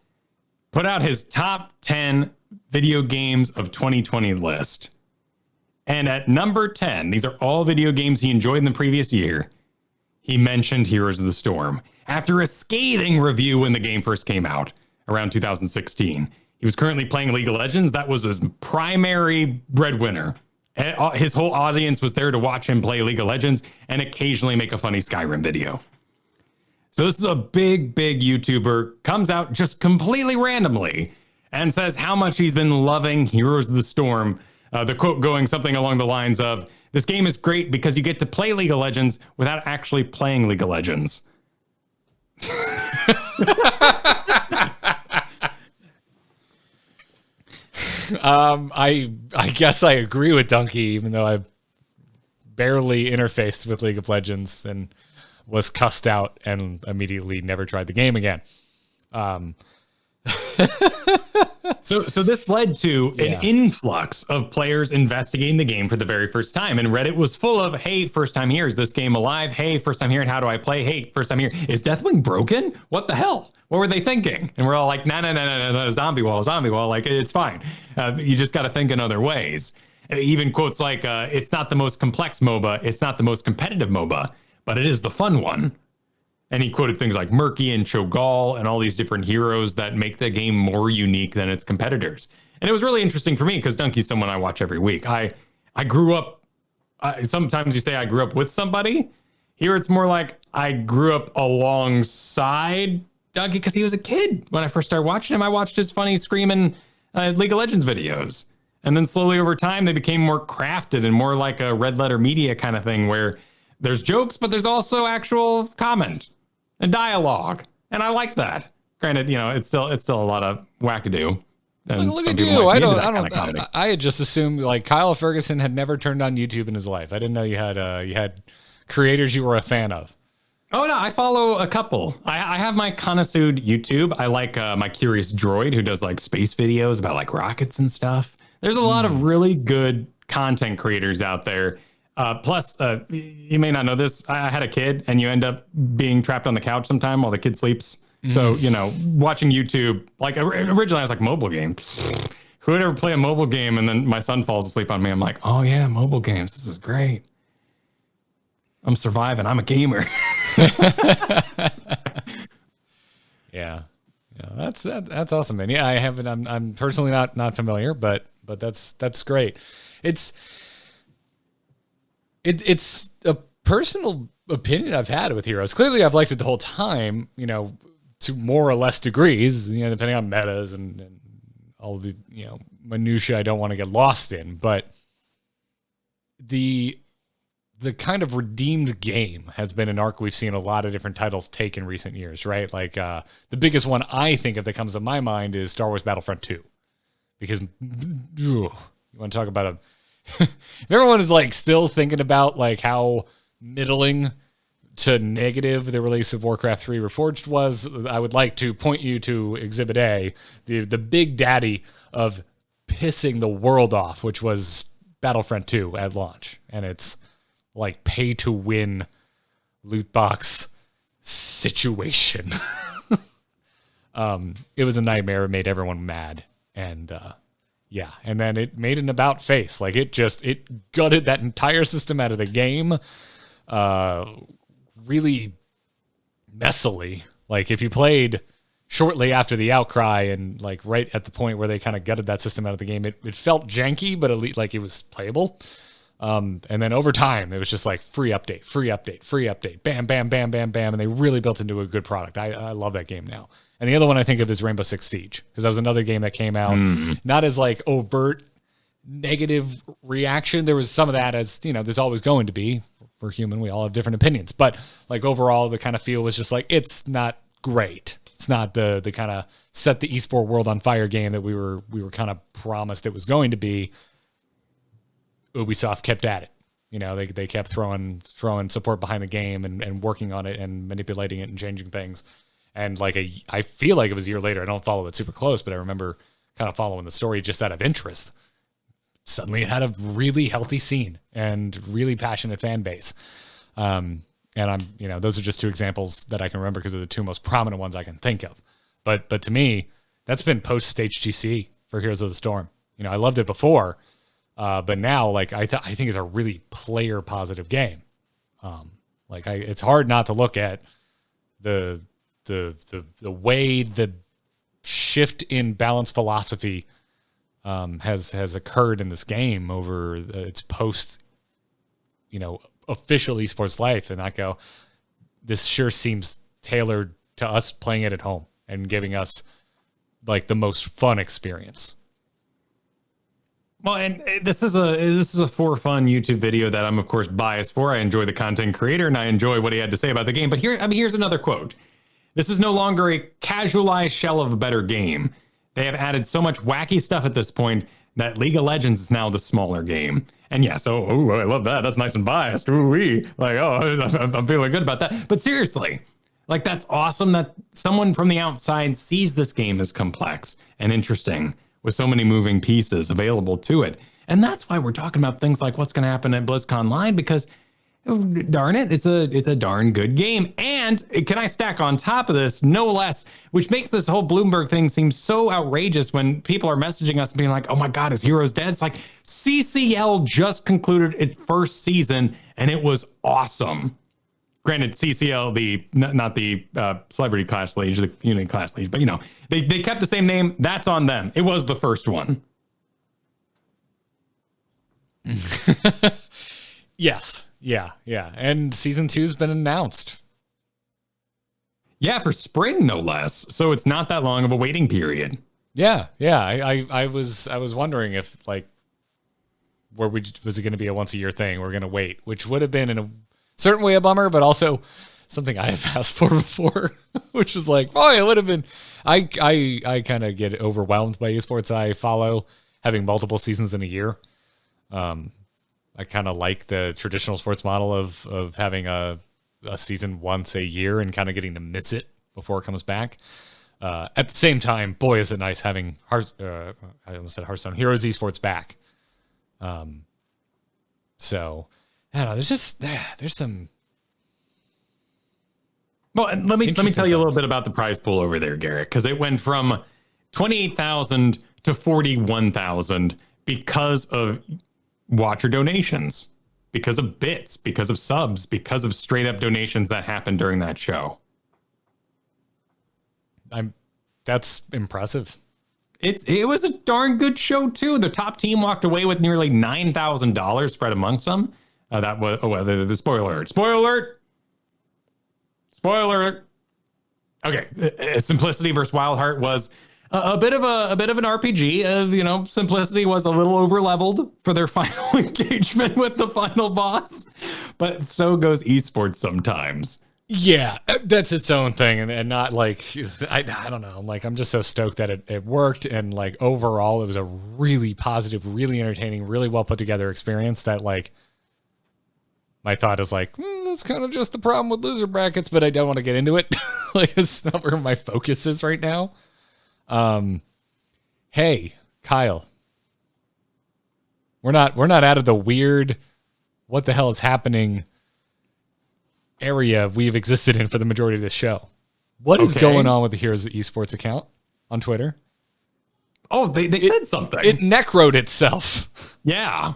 put out his top 10 video games of 2020 list. And at number 10, these are all video games he enjoyed in the previous year. He mentioned Heroes of the Storm. After a scathing review when the game first came out around 2016. He was currently playing League of Legends. That was his primary breadwinner. His whole audience was there to watch him play League of Legends and occasionally make a funny Skyrim video. So this is a big YouTuber, comes out just completely randomly and says how much he's been loving Heroes of the Storm. The quote going something along the lines of, "This game is great because you get to play League of Legends without actually playing League of Legends." I guess I agree with Donkey, even though I've barely interfaced with League of Legends and was cussed out and immediately never tried the game again. So this led to an influx of players investigating the game for the very first time. And Reddit was full of, hey, first time here, is this game alive? Hey, first time here, and how do I play? Hey, first time here, is Deathwing broken? What the hell? What were they thinking? And we're all like, no, zombie wall. Like, it's fine. You just got to think in other ways. Even quotes like, it's not the most complex MOBA. It's not the most competitive MOBA, but it is the fun one. And he quoted things like Murky and Cho'Gall and all these different heroes that make the game more unique than its competitors. And it was really interesting for me because Donkey's someone I watch every week. I grew up, sometimes you say I grew up with somebody. Here it's more like I grew up alongside Donkey because he was a kid when I first started watching him. I watched his funny screaming League of Legends videos. And then slowly over time, they became more crafted and more like a red letter media kind of thing where there's jokes, but there's also actual comment and dialogue. And I like that. Granted, it's still a lot of wackadoo. Look at you. I had just assumed like Kyle Fergusson had never turned on YouTube in his life. I didn't know you had creators you were a fan of. Oh, no, I follow a couple. I have my connoisseur YouTube. I like my Curious Droid, who does like space videos about like rockets and stuff. There's a lot of really good content creators out there. Plus, you may not know this. I had a kid, and you end up being trapped on the couch sometime while the kid sleeps. So, watching YouTube, like originally I was like, mobile game. Who would ever play a mobile game? And then my son falls asleep on me. I'm like, oh yeah, mobile games. This is great. I'm surviving. I'm a gamer. Yeah, that's awesome, man. Yeah, I haven't. I'm personally not familiar, but that's great. It's a personal opinion I've had with Heroes. Clearly, I've liked it the whole time. To more or less degrees. Depending on metas and all the minutia I don't want to get lost in, but the kind of redeemed game has been an arc we've seen a lot of different titles take in recent years, right? Like the biggest one I think of that comes to my mind is Star Wars Battlefront 2. Because you want to talk about if everyone is like still thinking about like how middling to negative the release of Warcraft 3 Reforged was, I would like to point you to Exhibit A, the big daddy of pissing the world off, which was Battlefront 2 at launch. And it's like pay to win loot box situation. It was a nightmare. It made everyone mad. And and then it made an about face. Like it gutted that entire system out of the game. Really messily. Like if you played shortly after the outcry and like right at the point where they kind of gutted that system out of the game, it felt janky, but at least like it was playable. And then over time, it was just like free update, bam, bam, bam, bam, bam. And they really built into a good product. I love that game now. And the other one I think of is Rainbow Six Siege, because that was another game that came out, not as like overt negative reaction. There was some of that, as you know, there's always going to be. We're human. We all have different opinions. But like overall, the kind of feel was just like, it's not great. It's not the kind of set the esport world on fire game that we were kind of promised it was going to be. Ubisoft kept at it. You know, they kept throwing support behind the game and working on it and manipulating it and changing things. And like I feel like it was a year later. I don't follow it super close, but I remember kind of following the story just out of interest. Suddenly it had a really healthy scene and really passionate fan base. And those are just two examples that I can remember because they're the two most prominent ones I can think of. But to me, that's been post HGC for Heroes of the Storm. You know, I loved it before, but now like I think it's a really player positive game. It's hard not to look at the way the shift in balance philosophy has occurred in this game over its post, official esports life, and I go, this sure seems tailored to us playing it at home and giving us like the most fun experience. Well, and this is a for fun YouTube video that I'm of course biased for. I enjoy the content creator and I enjoy what he had to say about the game. But here's another quote. This is no longer a casualized shell of a better game. They have added so much wacky stuff at this point that League of Legends is now the smaller game. And yeah, so I love that. That's nice and biased. Ooh-wee. Like, I'm feeling good about that. But seriously, like that's awesome that someone from the outside sees this game as complex and interesting with so many moving pieces available to it. And that's why we're talking about things like what's going to happen at BlizzCon Live, because darn it, it's a darn good game. And can I stack on top of this, no less, which makes this whole Bloomberg thing seem so outrageous when people are messaging us being like, oh my God, is Heroes dead? It's like CCL just concluded its first season and it was awesome. Granted, CCL, not the Celebrity Clash League, the Community Clash League, but they kept the same name. That's on them. It was the first one. Yes. Yeah. And season 2's been announced. Yeah, for spring, no less. So it's not that long of a waiting period. Yeah. I was wondering if like, was it going to be a once a year thing? We're going to wait, which would have been in a certain way a bummer, but also something I have asked for before, which was like, oh, it would have been. I kind of get overwhelmed by esports. I follow having multiple seasons in a year. I kind of like the traditional sports model of having a season once a year and kind of getting to miss it before it comes back. At the same time, boy, is it nice having I almost said Hearthstone Heroes esports back. So I don't know. There's some. Well, and let me tell you a little bit about the prize pool over there, Garrett, because it went from 28,000 to 41,000 because of watcher donations, because of bits, because of subs, because of straight up donations that happened during that show. That's impressive. It was a darn good show too. The top team walked away with nearly $9,000 spread amongst them. That was the spoiler alert. Spoiler alert. Okay, Simplicity versus Wildheart was a bit of an RPG. Simplicity was a little over leveled for their final engagement with the final boss, but so goes esports sometimes. Yeah, that's its own thing, and not like I don't know. Like I'm just so stoked that it worked, and like overall, it was a really positive, really entertaining, really well put together experience. That like my thought is like that's kind of just the problem with loser brackets, but I don't want to get into it. Like it's not where my focus is right now. Hey, Kyle, we're not out of the weird what the hell is happening area we've existed in for the majority of this show. What is going on with the Heroes Esports account on Twitter? Oh, they said something. It necroed itself. Yeah.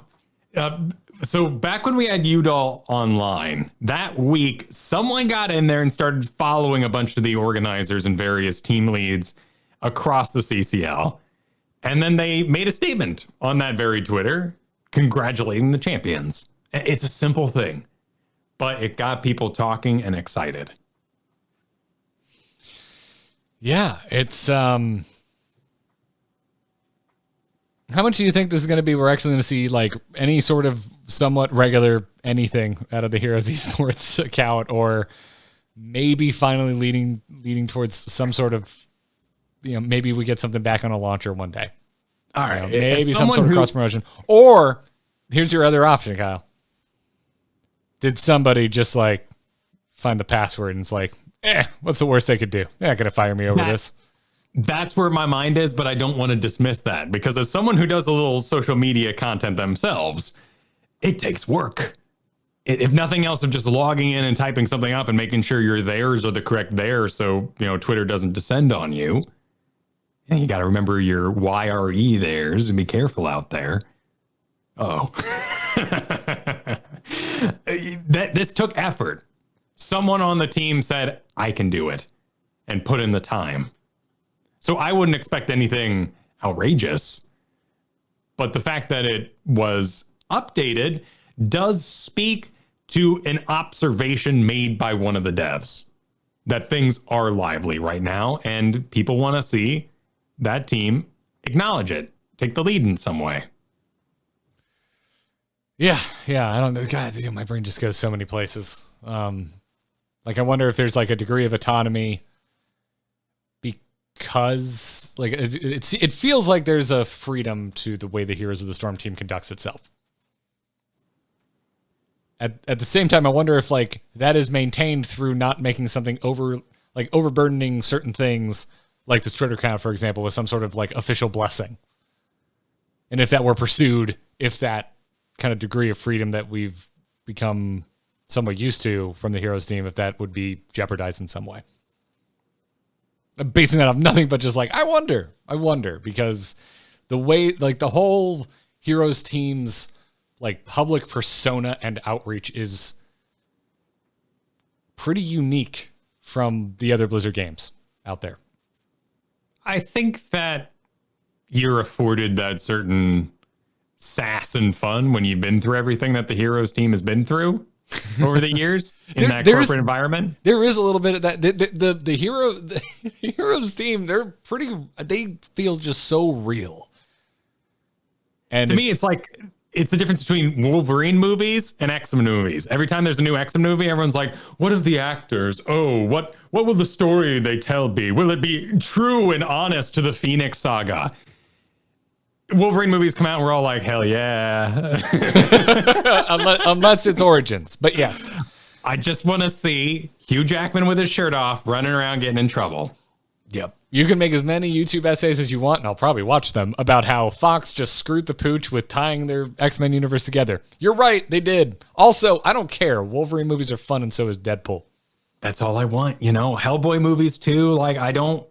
So back when we had Udall online, that week, someone got in there and started following a bunch of the organizers and various team leads across the CCL. And then they made a statement on that very Twitter congratulating the champions. It's a simple thing, but it got people talking and excited. Yeah, it's how much do you think this is going to be? We're actually going to see like any sort of somewhat regular anything out of the Heroes Esports account, or maybe finally leading towards some sort of, maybe we get something back on a launcher one day. All right. Maybe some sort of cross promotion. Or here's your other option, Kyle. Did somebody just like find the password and it's like, what's the worst they could do? They're not going to fire me over this. That's where my mind is, but I don't want to dismiss that because as someone who does a little social media content themselves, it takes work. If nothing else, of just logging in and typing something up and making sure your theirs are the correct there, so Twitter doesn't descend on you. And you got to remember your YRE theirs and be careful out there. Oh, this took effort. Someone on the team said, "I can do it," and put in the time. So I wouldn't expect anything outrageous, but the fact that it was updated does speak to an observation made by one of the devs that things are lively right now and people want to see that team acknowledge it, take the lead in some way. Yeah. I don't know. God, my brain just goes so many places. Like I wonder if there's like a degree of autonomy because like it feels like there's a freedom to the way the Heroes of the Storm team conducts itself. At the same time, I wonder if like that is maintained through not making something overburdening certain things, like this Twitter account, for example, with some sort of like official blessing. And if that were pursued, if that kind of degree of freedom that we've become somewhat used to from the Heroes team, if that would be jeopardized in some way. I'm basing that off nothing but just like, I wonder, because the way, like the whole Heroes team's like public persona and outreach is pretty unique from the other Blizzard games out there. I think that you're afforded that certain sass and fun when you've been through everything that the Heroes team has been through over the years in that corporate environment. There is a little bit of that. The Heroes team, they feel just so real. And to me, it's like, it's the difference between Wolverine movies and X-Men movies. Every time there's a new X-Men movie, everyone's like, what of the actors? Oh, what will the story they tell be? Will it be true and honest to the Phoenix saga? Wolverine movies come out and we're all like, hell yeah. unless it's Origins, but yes. I just want to see Hugh Jackman with his shirt off, running around getting in trouble. Yep. You can make as many YouTube essays as you want, and I'll probably watch them, about how Fox just screwed the pooch with tying their X-Men universe together. You're right, they did. Also, I don't care. Wolverine movies are fun, and so is Deadpool. That's all I want. Hellboy movies too. Like,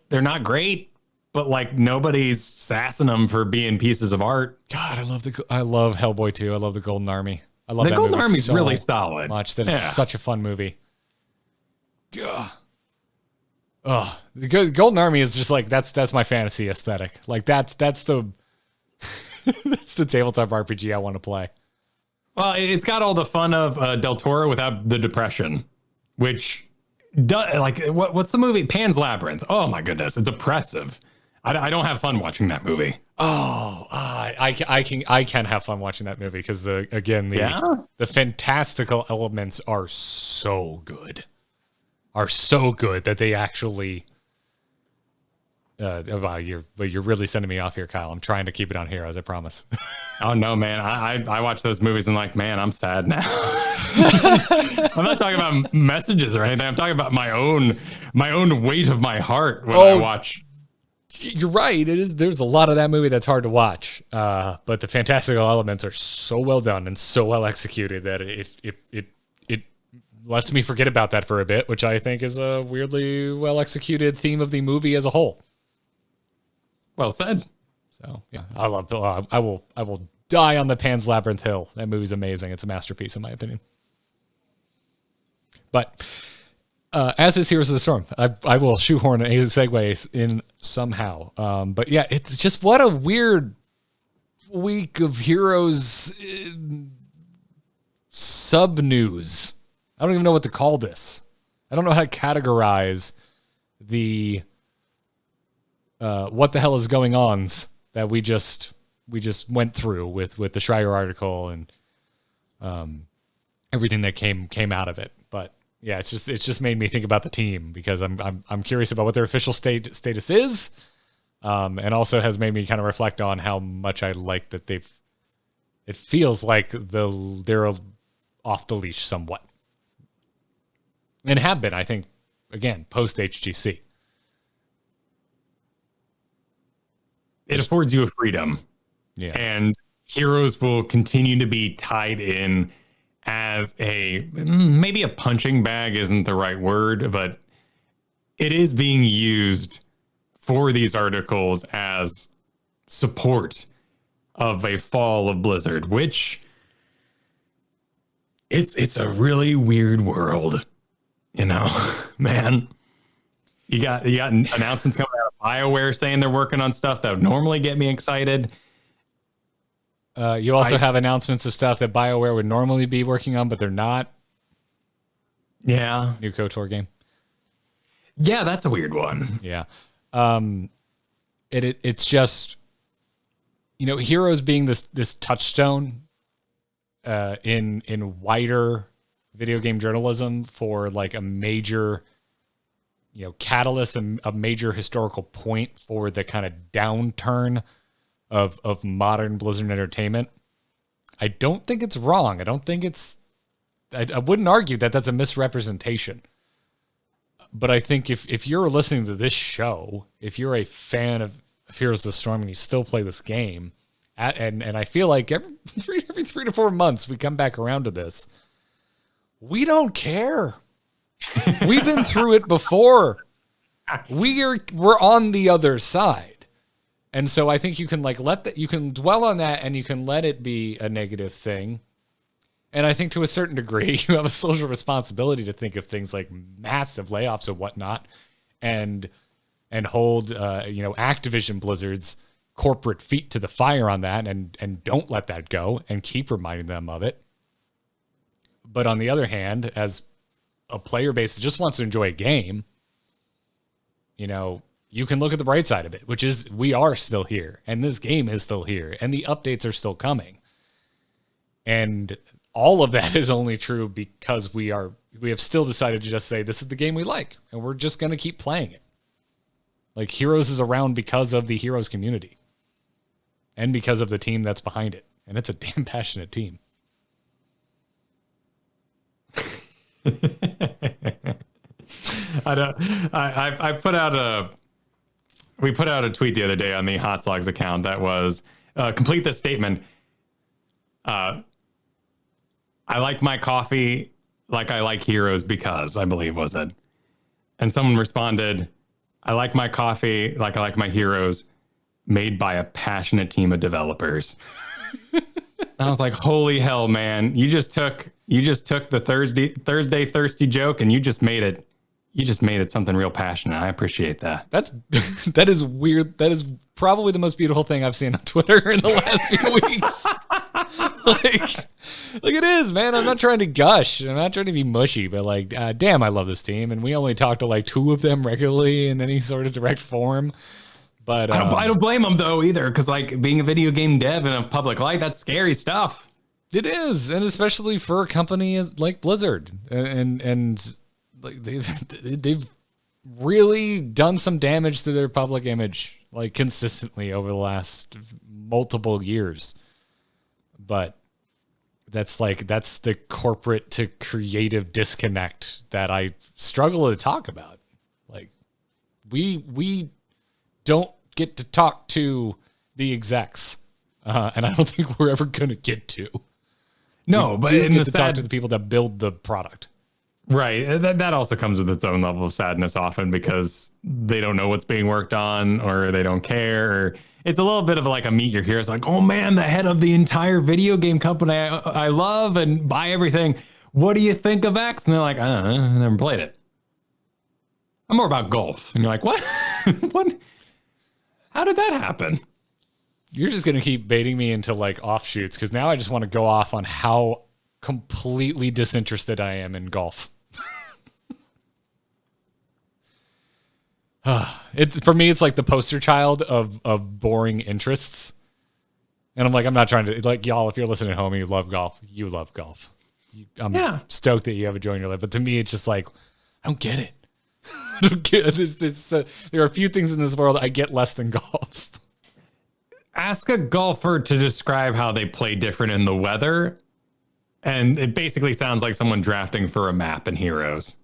they're not great, but like nobody's sassing them for being pieces of art. God, I love Hellboy too. I love the Golden Army. I love the that Golden movie Army's so really solid. much. That is such a fun movie. Gah. Oh, the Golden Army is just like that's my fantasy aesthetic. Like that's the that's the tabletop RPG I want to play. Well, it's got all the fun of Del Toro without the depression, which what's the movie Pan's Labyrinth? Oh my goodness, it's oppressive. I don't have fun watching that movie. Oh, I can have fun watching that movie because the fantastical elements are so good that they actually. Wow, you're really sending me off here, Kyle. I'm trying to keep it on Heroes, I promise. Oh no, man! I watch those movies and like, man, I'm sad now. I'm not talking about messages or anything. I'm talking about my own weight of my heart when I watch. You're right. There's a lot of that movie that's hard to watch, but the fantastical elements are so well done and so well executed that it lets me forget about that for a bit, which I think is a weirdly well executed theme of the movie as a whole. Well said. So yeah, I will die on the Pan's Labyrinth Hill. That movie's amazing. It's a masterpiece in my opinion. But as is Heroes of the Storm, I will shoehorn a segue in somehow. But yeah, it's just what a weird week of Heroes sub news. I don't even know what to call this. I don't know how to categorize the what the hell is going ons that we just went through with the Shire article and everything that came out of it. But yeah, it's just made me think about the team because I'm curious about what their official status is, and also has made me kind of reflect on how much I like that it feels like they're off the leash somewhat, and have been, I think, again post HGC. It affords you a freedom, yeah, and Heroes will continue to be tied in as maybe a punching bag isn't the right word, but it is being used for these articles as support of a fall of Blizzard, which it's a really weird world, man. You got announcements coming out of BioWare saying they're working on stuff that would normally get me excited. You also have announcements of stuff that BioWare would normally be working on, but they're not. Yeah. New KOTOR game. Yeah, that's a weird one. Yeah. It's just, Heroes being this touchstone in wider video game journalism for like a major, catalyst and a major historical point for the kind of downturn of modern Blizzard entertainment. I don't think it's wrong. I wouldn't argue that that's a misrepresentation. But I think if you're listening to this show, if you're a fan of Heroes of the Storm and you still play this game, and I feel like every 3 to 4 months we come back around to this, we don't care. We've been through it before. We're on the other side. And so I think you can you can dwell on that and you can let it be a negative thing. And I think to a certain degree, you have a social responsibility to think of things like massive layoffs and whatnot and hold, Activision Blizzard's corporate feet to the fire on that and don't let that go and keep reminding them of it. But on the other hand, as a player base that just wants to enjoy a game, you can look at the bright side of it, which is we are still here and this game is still here and the updates are still coming. And all of that is only true because we have still decided to just say, this is the game we like and we're just going to keep playing it. Like Heroes is around because of the Heroes community and because of the team that's behind it. And it's a damn passionate team. We put out a tweet the other day on the Hot Slogs account that was complete this statement. I like my coffee like I like Heroes because, I believe was it. And someone responded, I like my coffee like I like my Heroes made by a passionate team of developers. I was like, holy hell, man. You just took the Thursday thirsty joke and you just made it something real passionate. I appreciate that. That is weird. That is probably the most beautiful thing I've seen on Twitter in the last few weeks. like it is, man. I'm not trying to gush. I'm not trying to be mushy, but damn, I love this team. And we only talk to 2 of them regularly in any sort of direct form. But I don't blame them though either, because being a video game dev in a public light, that's scary stuff. It is, and especially for a company like Blizzard, and they've really done some damage to their public image, consistently over the last multiple years. But that's the corporate to creative disconnect that I struggle to talk about. We don't get to talk to the execs, and I don't think we're ever going to get to. No, but we get to talk to the people that build the product. Right. That also comes with its own level of sadness often because they don't know what's being worked on or they don't care. Or it's a little bit of like a meet your heroes. Like, oh man, the head of the entire video game company I love and buy everything. What do you think of X? And they're like, I don't know, I never played it. I'm more about golf. And you're like, what? What? How did that happen? You're just going to keep baiting me into like offshoots because now I just want to go off on how completely disinterested I am in golf. It's for me, it's like the poster child of boring interests. And I'm like, I'm not trying to, like, y'all, if you're listening at home and you love golf, you love golf. I'm stoked that you have a joy in your life. But to me, it's just like, I don't get it. I don't get it. There are a few things in this world I get less than golf. Ask a golfer to describe how they play different in the weather. And it basically sounds like someone drafting for a map in Heroes.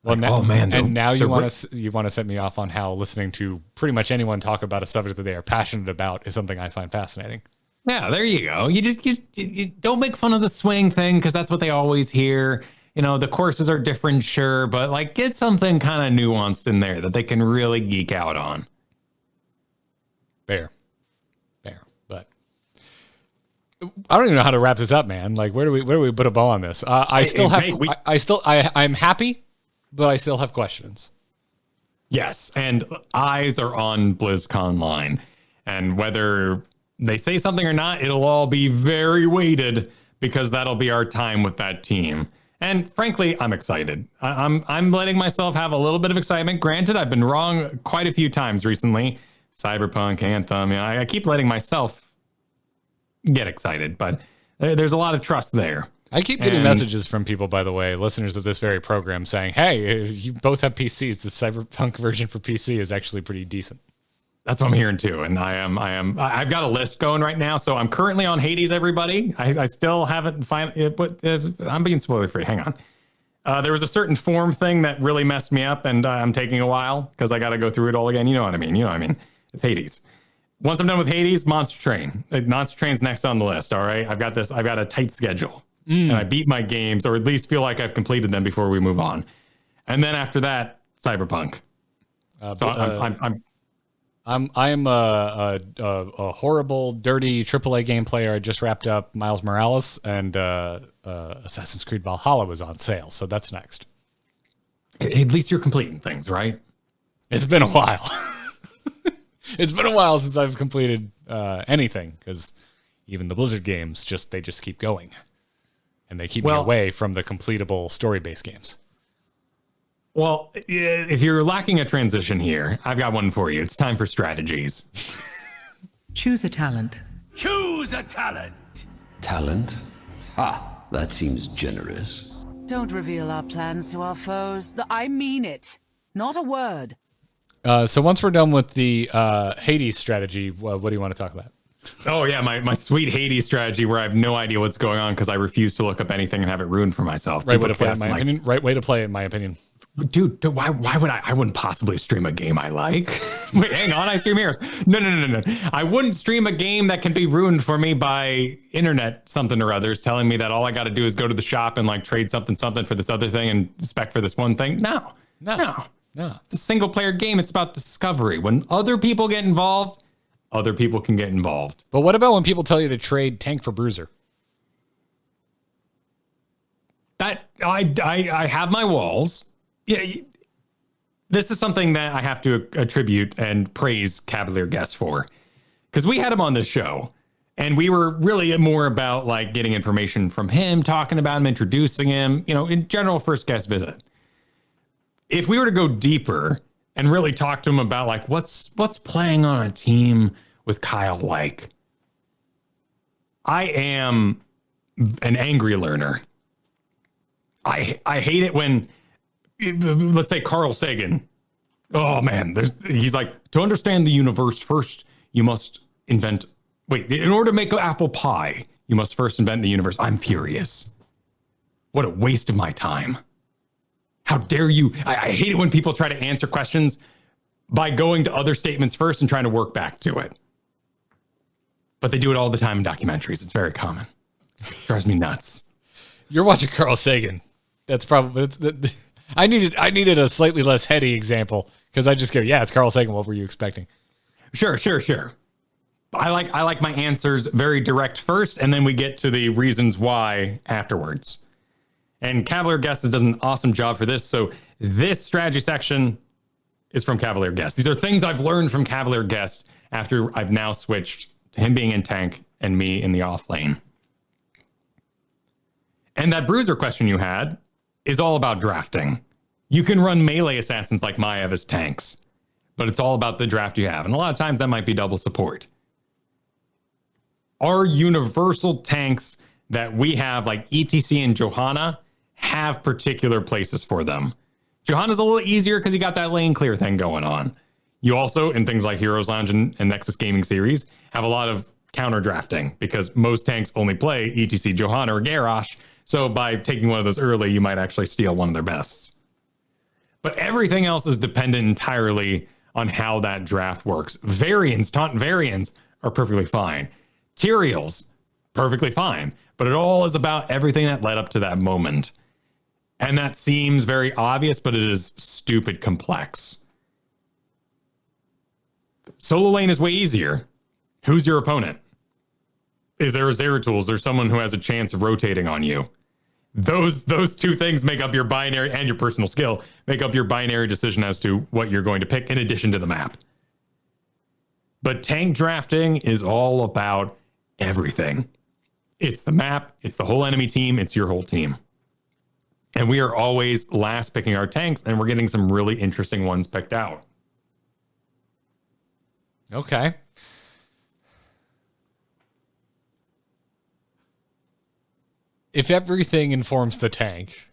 Well, like, now, oh man! And now you want to set me off on how listening to pretty much anyone talk about a subject that they are passionate about is something I find fascinating. Yeah, there you go. You don't make fun of the swing thing because that's what they always hear. You know, the courses are different, sure, but like get something kind of nuanced in there that they can really geek out on. Fair, but I don't even know how to wrap this up, man. Like, where do we put a bow on this? I'm happy. But I still have questions. Yes, and eyes are on BlizzConline. And whether they say something or not, it'll all be very weighted because that'll be our time with that team. And frankly, I'm excited. I'm letting myself have a little bit of excitement. Granted, I've been wrong quite a few times recently. Cyberpunk, Anthem, I keep letting myself get excited, but there's a lot of trust there. I keep getting messages from people, by the way, listeners of this very program saying, hey, you both have PCs. The Cyberpunk version for PC is actually pretty decent. That's what I'm hearing too. And I've got a list going right now. So I'm currently on Hades, everybody. I still haven't but I'm being spoiler free. Hang on. There was a certain form thing that really messed me up and I'm taking a while because I got to go through it all again. You know what I mean? It's Hades. Once I'm done with Hades, Monster Train. Monster Train's next on the list. All right. I've got a tight schedule. And I beat my games, or at least feel like I've completed them before we move on. And then after that, Cyberpunk. I'm a horrible, dirty AAA game player. I just wrapped up Miles Morales, and Assassin's Creed Valhalla was on sale, so that's next. At least you're completing things, right? It's been a while. It's been a while since I've completed anything, because even the Blizzard games they just keep going. And they keep me away from the completable story-based games. Well, if you're lacking a transition here, I've got one for you. It's time for strategies. Choose a talent. Choose a talent. Talent? Ah, that seems generous. Don't reveal our plans to our foes. I mean it. Not a word. So once we're done with the Hades strategy, what do you want to talk about? Oh, yeah, my sweet Hades strategy where I have no idea what's going on because I refuse to look up anything and have it ruined for myself. Right way to play it, in my opinion. Right way to play it, in my opinion. Dude, why would I wouldn't possibly stream a game I like. Wait, hang on, I stream Heroes. No. I wouldn't stream a game that can be ruined for me by internet something or others telling me that all I got to do is go to the shop and like trade something for this other thing and spec for this one thing. No. It's a single player game. It's about discovery. When other people get involved, other people can get involved. But what about when people tell you to trade tank for bruiser? That I have my walls. Yeah, this is something that I have to attribute and praise Cavalier Guest for, because we had him on this show, and we were really more about like getting information from him, talking about him, introducing him. In general, first guest visit. If we were to go deeper and really talk to him about like what's playing on a team with Kyle like. I am an angry learner. I hate it when, let's say Carl Sagan. Oh man, he's like, to understand the universe first, you must in order to make an apple pie, you must first invent the universe. I'm furious. What a waste of my time. How dare you? I hate it when people try to answer questions by going to other statements first and trying to work back to it. But they do it all the time in documentaries. It's very common. It drives me nuts. You're watching Carl Sagan. That's probably I needed a slightly less heady example because I just go, yeah, it's Carl Sagan. What were you expecting? Sure. I like my answers very direct first, and then we get to the reasons why afterwards. And Cavalier Guest does an awesome job for this. So this strategy section is from Cavalier Guest. These are things I've learned from Cavalier Guest after I've now switched to him being in tank and me in the off lane. And that bruiser question you had is all about drafting. You can run melee assassins like Maiev as tanks, but it's all about the draft you have. And a lot of times that might be double support. Our universal tanks that we have, like ETC and Johanna, have particular places for them. Johanna's a little easier because you got that lane clear thing going on. You also, in things like Heroes Lounge and Nexus Gaming Series, have a lot of counter drafting because most tanks only play ETC, Johanna, or Garrosh. So by taking one of those early, you might actually steal one of their bests. But everything else is dependent entirely on how that draft works. Variants, taunt variants are perfectly fine. Tyraels, perfectly fine. But it all is about everything that led up to that moment. And that seems very obvious, but it is stupid complex. Solo lane is way easier. Who's your opponent? Is there a Zeratul? There's someone who has a chance of rotating on you. Those two things make up your binary, and your personal skill make up your binary decision as to what you're going to pick in addition to the map. But tank drafting is all about everything. It's the map, it's the whole enemy team, it's your whole team. And we are always last picking our tanks, and we're getting some really interesting ones picked out. Okay. If everything informs the tank,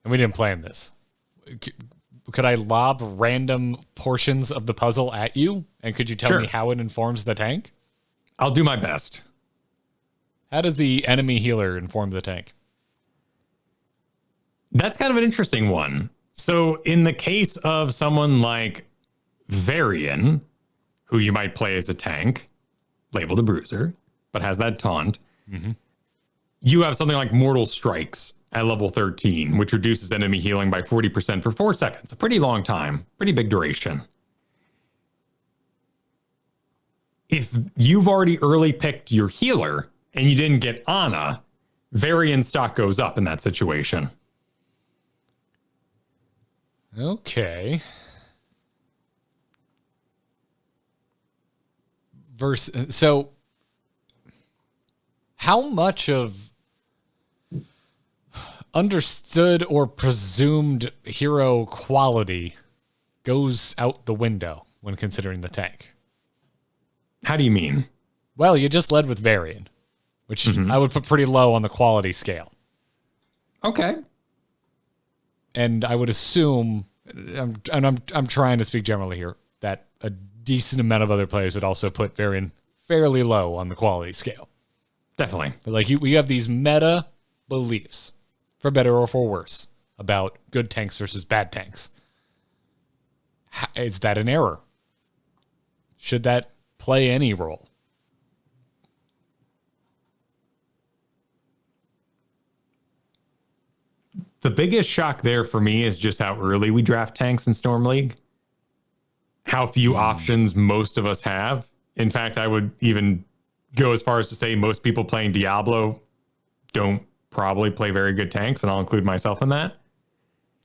and we didn't plan this, could I lob random portions of the puzzle at you? And could you tell me how it informs the tank? I'll do my best. How does the enemy healer inform the tank? That's kind of an interesting one. So in the case of someone like Varian, who you might play as a tank, labeled a bruiser, but has that taunt, you have something like Mortal Strikes at level 13, which reduces enemy healing by 40% for 4 seconds. A pretty long time, pretty big duration. If you've already early picked your healer and you didn't get Ana, Varian stock goes up in that situation. Okay. So how much of understood or presumed hero quality goes out the window when considering the tank? How do you mean? Well, you just led with Varian, which I would put pretty low on the quality scale. Okay. And I would assume, I'm trying to speak generally here, that a decent amount of other players would also put Varian fairly low on the quality scale. Definitely. But like we have these meta beliefs, for better or for worse, about good tanks versus bad tanks. Is that an error? Should that play any role? The biggest shock there for me is just how early we draft tanks in Storm League. How few options most of us have. In fact, I would even go as far as to say most people playing Diablo don't probably play very good tanks, and I'll include myself in that.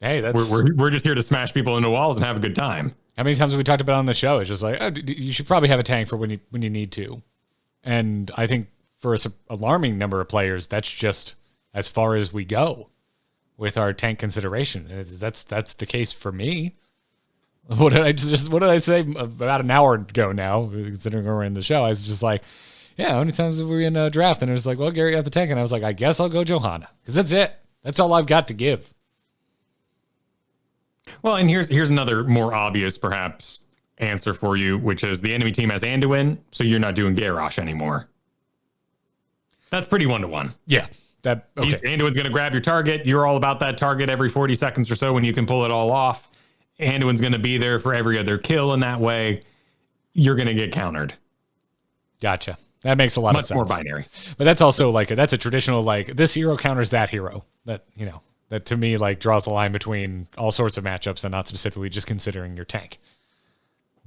Hey, that's we're just here to smash people into walls and have a good time. How many times have we talked about it on the show? It's just like, oh, you should probably have a tank for when you need to. And I think for an alarming number of players, that's just as far as we go with our tank consideration. That's the case for me. What did I say about an hour ago now, considering we're in the show? I was just like, yeah, how many times were we in a draft? And it was like, well, Gary, you have the tank. And I was like, I guess I'll go Johanna. Because that's it. That's all I've got to give. Well, and here's another more obvious, perhaps, answer for you, which is the enemy team has Anduin, so you're not doing Garrosh anymore. That's pretty one-to-one. Yeah. Okay. Anduin's going to grab your target. You're all about that target every 40 seconds or so when you can pull it all off. Anduin's going to be there for every other kill in that way. You're going to get countered. Gotcha. That makes a lot of sense. Much more binary. But that's also like that's a traditional like this hero counters that hero. That that to me like draws a line between all sorts of matchups and not specifically just considering your tank.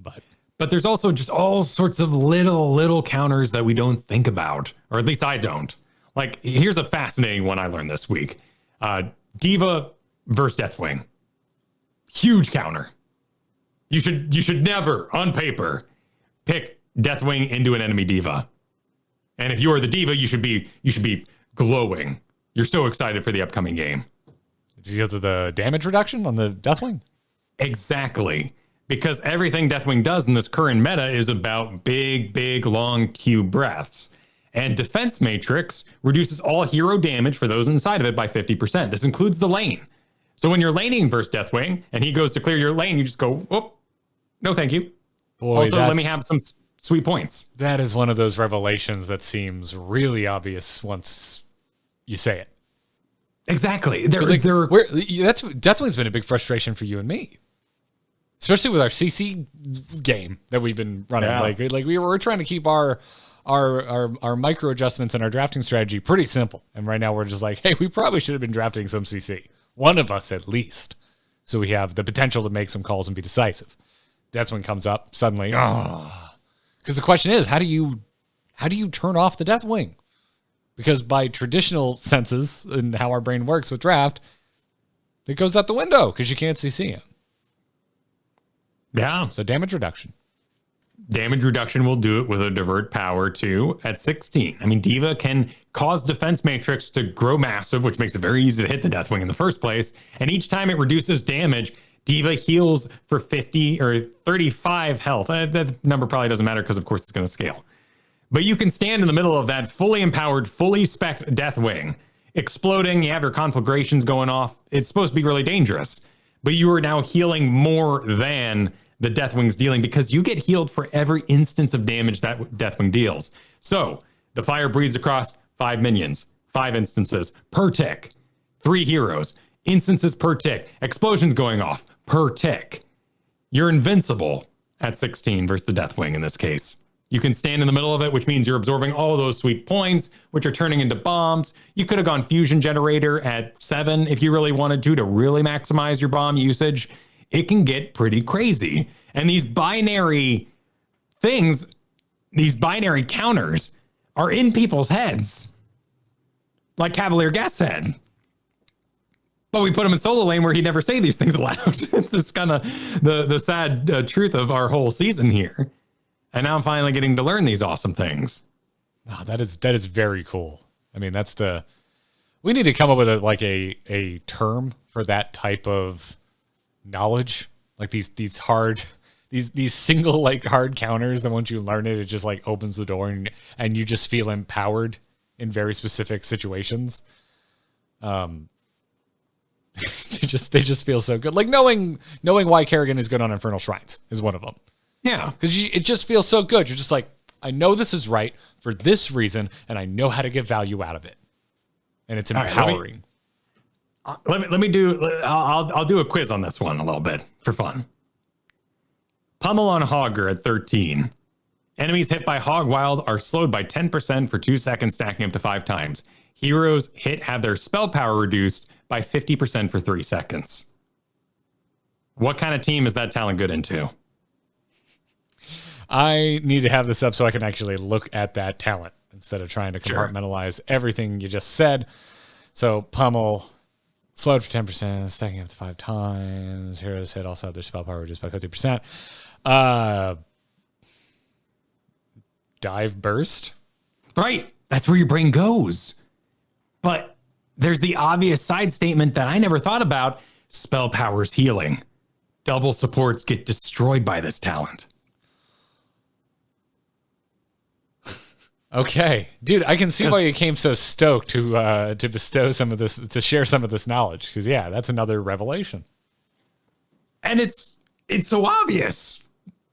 But there's also just all sorts of little counters that we don't think about, or at least I don't. Like, here's a fascinating one I learned this week. Diva versus Deathwing. Huge counter. You should never, on paper, pick Deathwing into an enemy Diva. And if you are the Diva, you should be glowing. You're so excited for the upcoming game. Because of the damage reduction on the Deathwing? Exactly. Because everything Deathwing does in this current meta is about big, long Q breaths. And Defense Matrix reduces all hero damage for those inside of it by 50%. This includes the lane. So when you're laning versus Deathwing, and he goes to clear your lane, you just go, oh, no thank you. Boy, also, let me have some sweet points. That is one of those revelations that seems really obvious once you say it. Exactly. Deathwing's been a big frustration for you and me. Especially with our CC game that we've been running. Yeah. Like we were trying to keep our micro adjustments and our drafting strategy pretty simple. And right now we're just like, hey, we probably should have been drafting some CC. One of us at least. So we have the potential to make some calls and be decisive. That's when it comes up suddenly. Because the question is, how do you turn off the Deathwing? Because by traditional senses and how our brain works with draft, it goes out the window because you can't CC him. Yeah. So damage reduction. Damage reduction will do it with a divert power too at 16. I mean, Diva can cause Defense Matrix to grow massive, which makes it very easy to hit the Deathwing in the first place. And each time it reduces damage, Diva heals for 50 or 35 health. That number probably doesn't matter because, of course, it's going to scale. But you can stand in the middle of that fully empowered, fully spec'd Deathwing, exploding. You have your conflagrations going off. It's supposed to be really dangerous. But you are now healing more than the Deathwing's dealing because you get healed for every instance of damage that Deathwing deals. So the fire breathes across 5 minions, 5 instances per tick, 3 heroes, instances per tick, explosions going off per tick. You're invincible at 16 versus the Deathwing in this case. You can stand in the middle of it, which means you're absorbing all those sweet points, which are turning into bombs. You could have gone Fusion Generator at 7 if you really wanted to really maximize your bomb usage. It can get pretty crazy. And these binary things, these binary counters are in people's heads. Like Cavalier Guest said. But we put him in solo lane where he'd never say these things aloud. It's just kind of the sad truth of our whole season here. And now I'm finally getting to learn these awesome things. Oh, that is very cool. I mean, we need to come up with a term for that type of knowledge. Like these single like hard counters that once you learn it, it just like opens the door and you just feel empowered in very specific situations. They just feel so good. Like knowing why Kerrigan is good on Infernal Shrines is one of them. Yeah. Because it just feels so good. You're just like, I know this is right for this reason, and I know how to get value out of it. And it's empowering. Let me do, I'll do a quiz on this one a little bit for fun. Pummel on Hogger at 13. Enemies hit by Hog Wild are slowed by 10% for 2 seconds, stacking up to 5 times. Heroes hit have their spell power reduced by 50% for 3 seconds. What kind of team is that talent good into? I need to have this up so I can actually look at that talent instead of trying to compartmentalize everything you just said. So Pummel, slowed for 10%, stacking up to 5 times. Heroes hit also have their spell power reduced by 50%. Dive Burst. Right. That's where your brain goes. But there's the obvious side statement that I never thought about. Spell power's healing. Double supports get destroyed by this talent. Okay, dude, I can see why you came so stoked to bestow some of this, to share some of this knowledge. Because yeah, that's another revelation. And it's so obvious.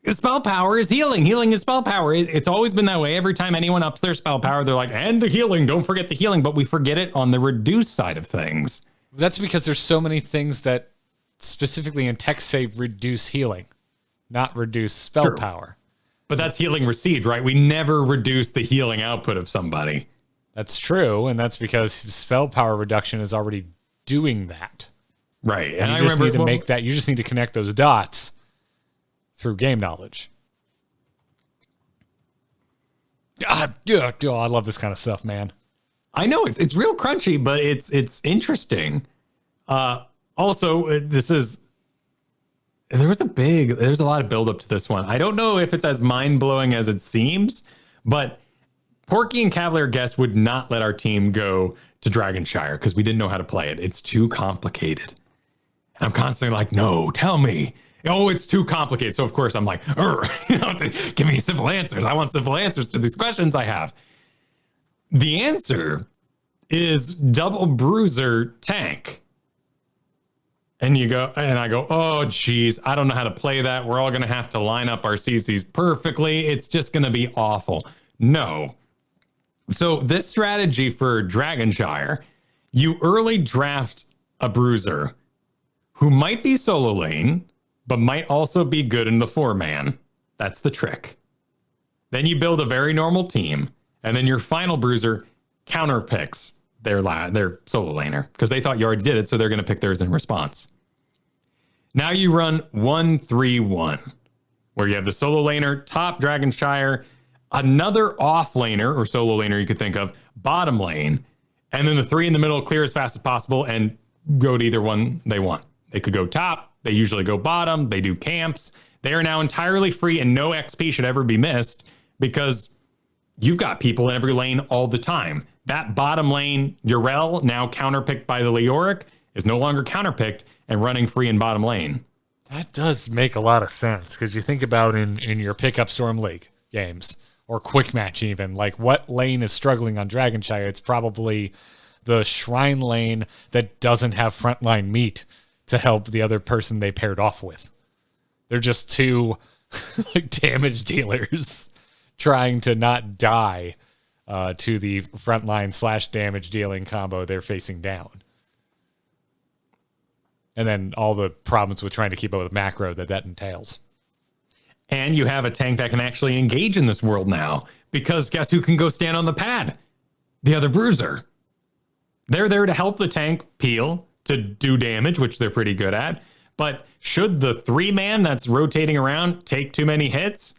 Spell power is healing. Healing is spell power. It's always been that way. Every time anyone ups their spell power, they're like, and the healing. Don't forget the healing. But we forget it on the reduced side of things. That's because there's so many things that specifically in text say reduce healing, not reduce spell power. But that's healing received, right? We never reduce the healing output of somebody. That's true, and that's because spell power reduction is already doing that. Right. And you just need to make that. You just need to connect those dots through game knowledge. I love this kind of stuff, man. I know it's real crunchy, but it's interesting. Also, there's a lot of build up to this one. I don't know if it's as mind blowing as it seems, but Porky and Cavalier Guest would not let our team go to Dragonshire because we didn't know how to play it. It's too complicated. I'm constantly like, no, tell me. Oh, it's too complicated. So of course I'm like, give me simple answers. I want simple answers to these questions I have. The answer is double bruiser tank. And I go, oh, geez, I don't know how to play that. We're all going to have to line up our CCs perfectly. It's just going to be awful. No. So this strategy for Dragonshire, you early draft a bruiser who might be solo lane, but might also be good in the 4-man. That's the trick. Then you build a very normal team, and then your final bruiser counterpicks their solo laner because they thought you already did it, so they're going to pick theirs in response. Now you run 1-3-1, where you have the solo laner, top Dragonshire, another off laner or solo laner you could think of, bottom lane, and then the 3 in the middle clear as fast as possible and go to either one they want. They could go top, they usually go bottom, they do camps. They are now entirely free and no XP should ever be missed because you've got people in every lane all the time. That bottom lane, Yrel, now counterpicked by the Leoric, is no longer counterpicked and running free in bottom lane. That does make a lot of sense because you think about in your pickup Storm League games or quick match even, like what lane is struggling on Dragonshire? It's probably the Shrine lane that doesn't have frontline meat to help the other person they paired off with. They're just two like damage dealers trying to not die to the frontline / damage dealing combo they're facing down. And then all the problems with trying to keep up with macro that entails. And you have a tank that can actually engage in this world now because guess who can go stand on the pad? The other bruiser. They're there to help the tank peel, to do damage, which they're pretty good at. But should the 3-man that's rotating around take too many hits,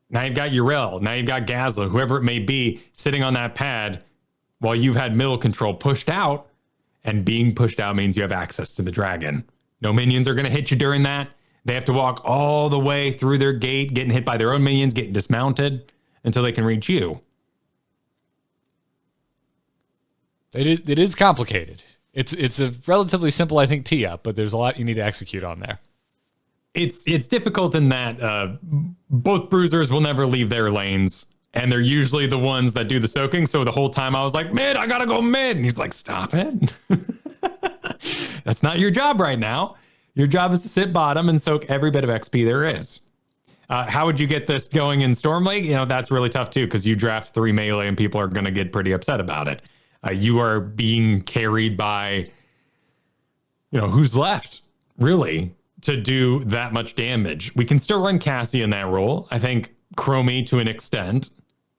now you've got Yrel, now you've got Gazla, whoever it may be, sitting on that pad while you've had middle control pushed out, and being pushed out means you have access to the dragon. No minions are going to hit you during that. They have to walk all the way through their gate, getting hit by their own minions, getting dismounted until they can reach you. It is complicated. It's a relatively simple, I think, tee up, but there's a lot you need to execute on there. It's difficult in that both bruisers will never leave their lanes, and they're usually the ones that do the soaking. So the whole time I was like, mid, I gotta go mid. And he's like, stop it. That's not your job right now. Your job is to sit bottom and soak every bit of XP there is. How would you get this going in Storm League? That's really tough too, because you draft 3 melee and people are going to get pretty upset about it. You are being carried by, who's left, really, to do that much damage. We can still run Cassie in that role. I think Chromie, to an extent,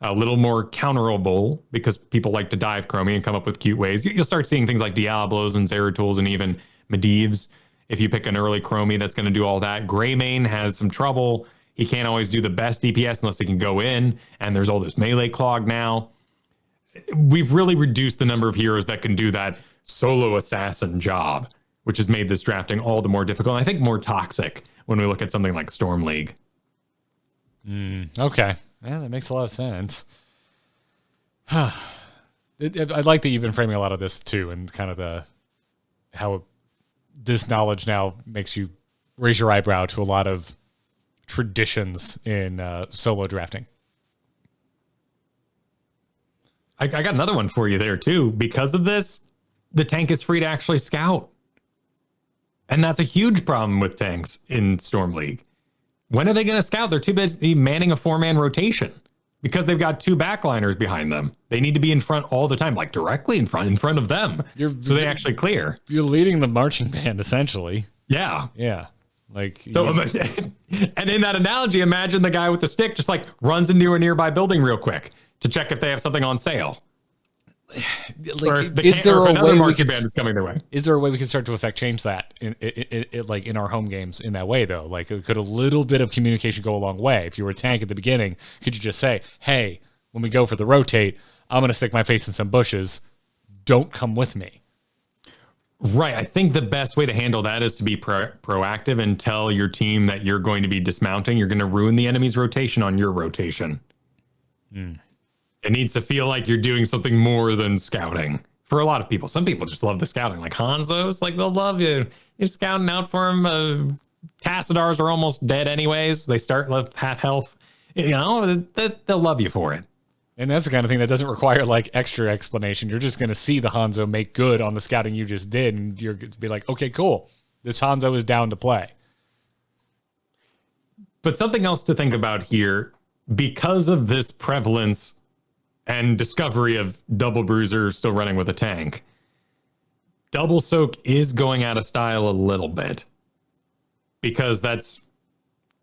a little more counterable because people like to dive Chromie and come up with cute ways. You'll start seeing things like Diablos and Zeratul and even Medivhs. If you pick an early Chromie that's going to do all that. Greymane has some trouble. He can't always do the best DPS unless he can go in, and there's all this melee clog now. We've really reduced the number of heroes that can do that solo assassin job, which has made this drafting all the more difficult, and I think more toxic when we look at something like Storm League. Okay. Yeah, that makes a lot of sense. I like that you've been framing a lot of this too, and kind of how this knowledge now makes you raise your eyebrow to a lot of traditions in solo drafting. I got another one for you there too. Because of this, the tank is free to actually scout. And that's a huge problem with tanks in Storm League. When are they going to scout? They're too busy manning a 4-man rotation because they've got 2 backliners behind them. They need to be in front all the time, like directly in front of them. So they actually clear. You're leading the marching band, essentially. Yeah. Yeah. Like, So, and in that analogy, imagine the guy with the stick just like runs into a nearby building real quick to check if they have something on sale. like, is there a way we could coming their way? Is there a way we can start to change that like in our home games in that way though? Like, could a little bit of communication go a long way? If you were a tank at the beginning, could you just say, "Hey, when we go for the rotate, I'm going to stick my face in some bushes. Don't come with me." Right. I think the best way to handle that is to be proactive and tell your team that you're going to be dismounting. You're going to ruin the enemy's rotation on your rotation. It needs to feel like you're doing something more than scouting. For a lot of people, some people just love the scouting. Like Hanzo's, like they'll love you. You're scouting out for them. Tassadars are almost dead anyways. They start with half health. You know, they'll love you for it. And that's the kind of thing that doesn't require like extra explanation. You're just going to see the Hanzo make good on the scouting you just did, and you're going to be like, okay, cool. This Hanzo is down to play. But something else to think about here, because of this prevalence and discovery of double bruiser still running with a tank, double soak is going out of style a little bit, because that's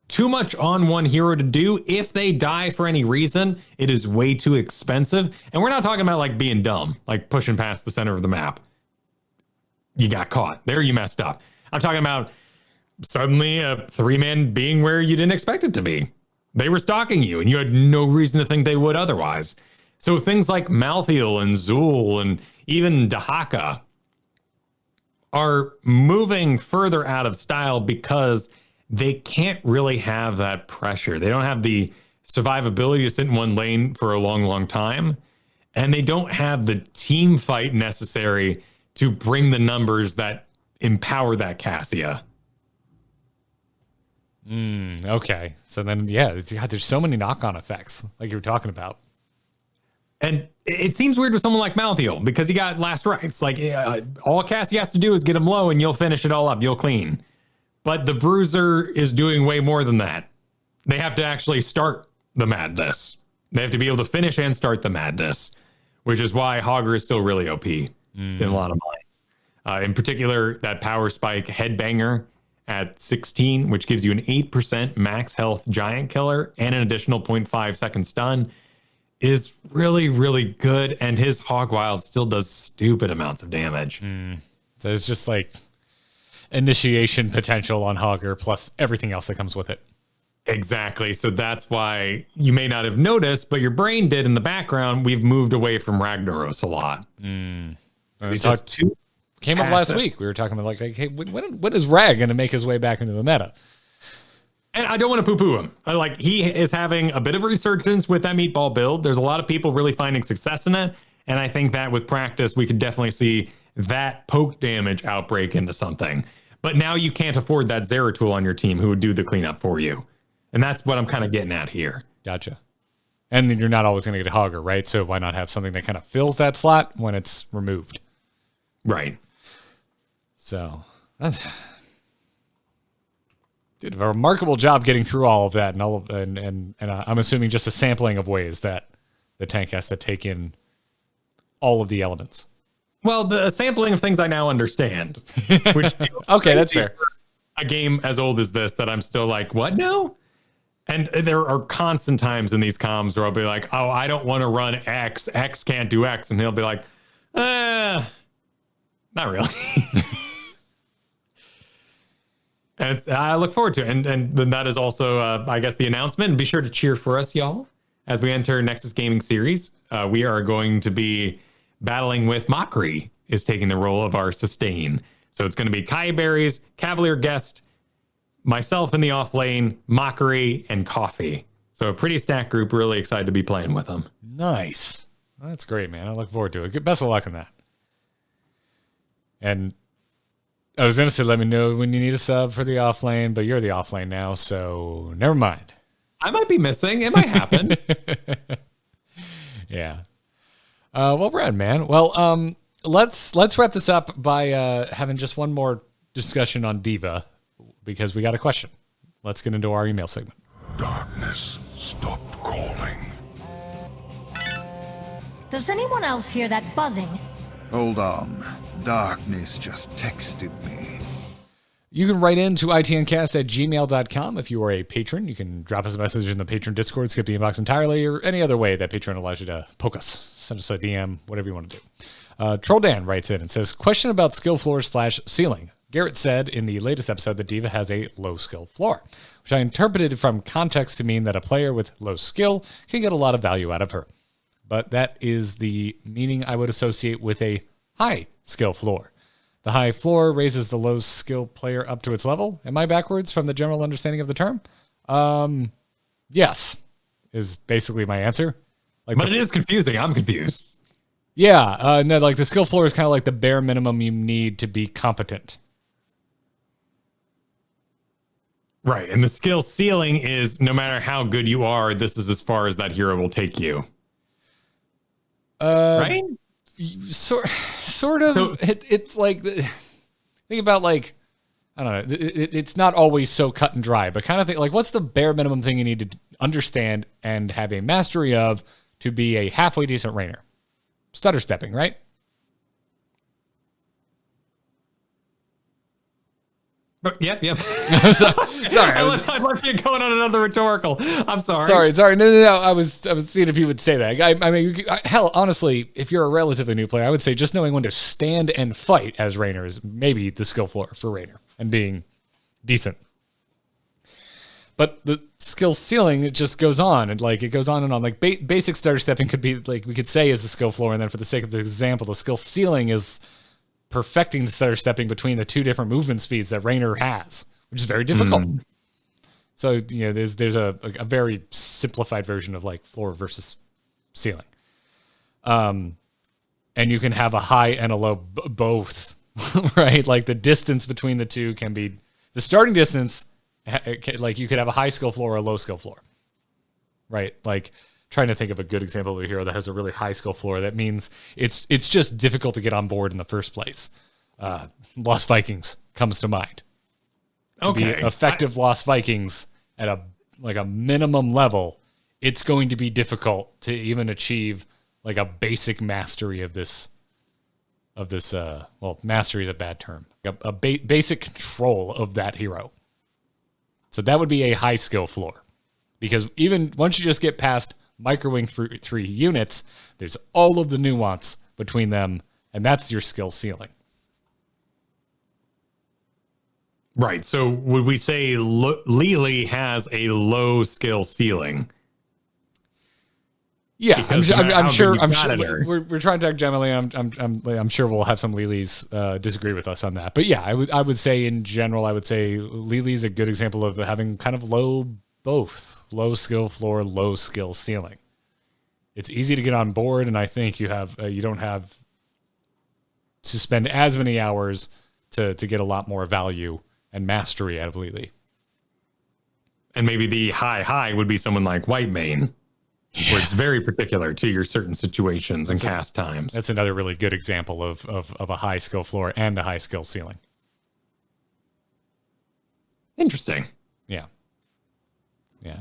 too much on one hero to do. If they die for any reason, it is way too expensive. And we're not talking about like being dumb, like pushing past the center of the map. You got caught. There you messed up. I'm talking about suddenly a 3-man being where you didn't expect it to be. They were stalking you and you had no reason to think they would otherwise. So things like Malthael and Zul and even Dahaka are moving further out of style because they can't really have that pressure. They don't have the survivability to sit in one lane for a long, long time. And they don't have the team fight necessary to bring the numbers that empower that Cassia. Okay. So then, yeah, God, there's so many knock-on effects, like you were talking about. And it seems weird with someone like Malthael because he got last rights. Like all Cassie has to do is get him low and you'll finish it all up. You'll clean. But the Bruiser is doing way more than that. They have to actually start the madness. They have to be able to finish and start the madness, which is why Hogger is still really OP in a lot of minds. In particular, that power spike headbanger at 16, which gives you an 8% max health giant killer and an additional 0.5 second stun, is really, really good. And his Hog Wild still does stupid amounts of damage. So it's just like initiation potential on Hogger plus everything else that comes with it. Exactly. So that's why you may not have noticed, but your brain did in the background. We've moved away from Ragnaros a lot. It's just too came passive. up last week. We were talking about like hey, when is Rag going to make his way back into the meta? And I don't want to poo-poo him. Like, he is having a bit of a resurgence with that meatball build. There's a lot of people really finding success in it. And I think that with practice, we could definitely see that poke damage outbreak into something. But now you can't afford that Zeratul on your team who would do the cleanup for you. And that's what I'm kind of getting at here. Gotcha. And then you're not always going to get a Hogger, right? So why not have something that kind of fills that slot when it's removed? Right. So that's... Did a remarkable job getting through all of that, and I'm assuming just a sampling of ways that the tank has to take in all of the elements. Well, the sampling of things I now understand. Which okay, that's fair. A game as old as this that I'm still like, what now? And there are constant times in these comms where I'll be like, oh, I don't want to run X. X can't do X. And he'll be like, not really. And I look forward to it. And then that is also, I guess, the announcement. And be sure to cheer for us, y'all, as we enter Nexus Gaming Series. We are going to be battling with Mockery is taking the role of our sustain. So it's going to be Kai Berries, Cavalier Guest, myself in the off lane, Mockery, and Coffee. So a pretty stacked group. Really excited to be playing with them. Nice. That's great, man. I look forward to it. Best of luck on that. And I was going to say, let me know when you need a sub for the off lane, but you're the off lane now, so never mind. I might be missing. It might happen. Yeah. Well, Brad, man. Well, let's wrap this up by having just one more discussion on Diva, because we got a question. Let's get into our email segment. Darkness stopped calling. Does anyone else hear that buzzing? Hold on. Darkness just texted me. You can write into itncast@gmail.com if you are a patron. You can drop us a message in the patron Discord, skip the inbox entirely, or any other way that Patreon allows you to poke us. Send us a DM, whatever you want to do. Troll Dan writes in and says, question about skill floor / ceiling. Garrett said in the latest episode that Diva has a low skill floor, which I interpreted from context to mean that a player with low skill can get a lot of value out of her. But that is the meaning I would associate with a high skill floor. The high floor raises the low skill player up to its level. Am I backwards from the general understanding of the term? Yes, is basically my answer. But it is confusing. I'm confused. Yeah, no, like the skill floor is kind of like the bare minimum you need to be competent. Right, and the skill ceiling is no matter how good you are, this is as far as that hero will take you. Right? Sort of. So, it's like, think about like, I don't know, it's not always so cut and dry, but kind of think like, what's the bare minimum thing you need to understand and have a mastery of to be a halfway decent Rainer? Stutter stepping, right? But, yep. Sorry, I left you going on another rhetorical. I'm sorry. Sorry. No. I was seeing if you would say that. I mean, hell, honestly, if you're a relatively new player, I would say just knowing when to stand and fight as Rainer is maybe the skill floor for Rainer and being decent. But the skill ceiling, it just goes on and like it goes on and on. Like basic stutter stepping could be like we could say is the skill floor, and then for the sake of the example, the skill ceiling is perfecting the stutter stepping between the two different movement speeds that Rainer has, which is very difficult. So, you know, there's a very simplified version of like floor versus ceiling. And you can have a high and a low both, right? Like the distance between the two can be the starting distance. Like you could have a high skill floor or a low skill floor, right? Like trying to think of a good example of a hero that has a really high skill floor. That means it's just difficult to get on board in the first place. Lost Vikings comes to mind. Okay. To be effective Lost Vikings at a minimum level, it's going to be difficult to even achieve like a basic mastery of this. Well, mastery is a bad term. A basic control of that hero. So that would be a high skill floor, because even once you just get past microwing through 3 units, there's all of the nuance between them, and that's your skill ceiling. Right. So would we say Lily has a low skill ceiling? Yeah, I'm sure. We're trying to talk generally. I'm sure we'll have some Lily's disagree with us on that. But yeah, I would say in general, I would say Lily's a good example of having kind of low skill floor, low skill ceiling. It's easy to get on board, and I think you don't have to spend as many hours to get a lot more value and mastery out of Lily. And maybe the high would be someone like Whitemane. Yeah. Where it's very particular to your certain situations and cast times. That's another really good example of a high skill floor and a high skill ceiling. Interesting. Yeah.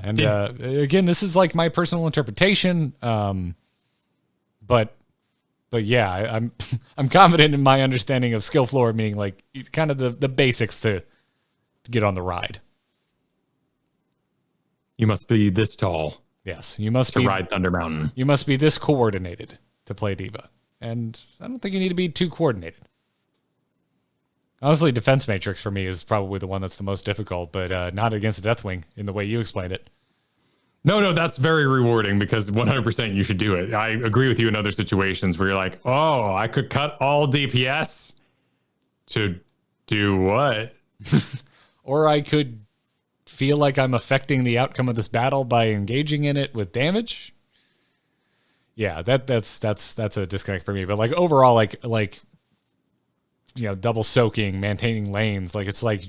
And again, this is like my personal interpretation. But yeah, I'm confident in my understanding of skill floor, meaning like kind of the basics to get on the ride. You must be this tall. Yes, you must be to ride Thunder Mountain. You must be this coordinated to play Diva, and I don't think you need to be too coordinated. Honestly, Defense Matrix for me is probably the one that's the most difficult, but not against the Deathwing in the way you explained it. No, that's very rewarding because 100% you should do it. I agree with you in other situations where you're like, oh, I could cut all DPS to do what? Or I could feel like I'm affecting the outcome of this battle by engaging in it with damage. Yeah, that's a disconnect for me. But like overall, like double soaking, maintaining lanes, like it's like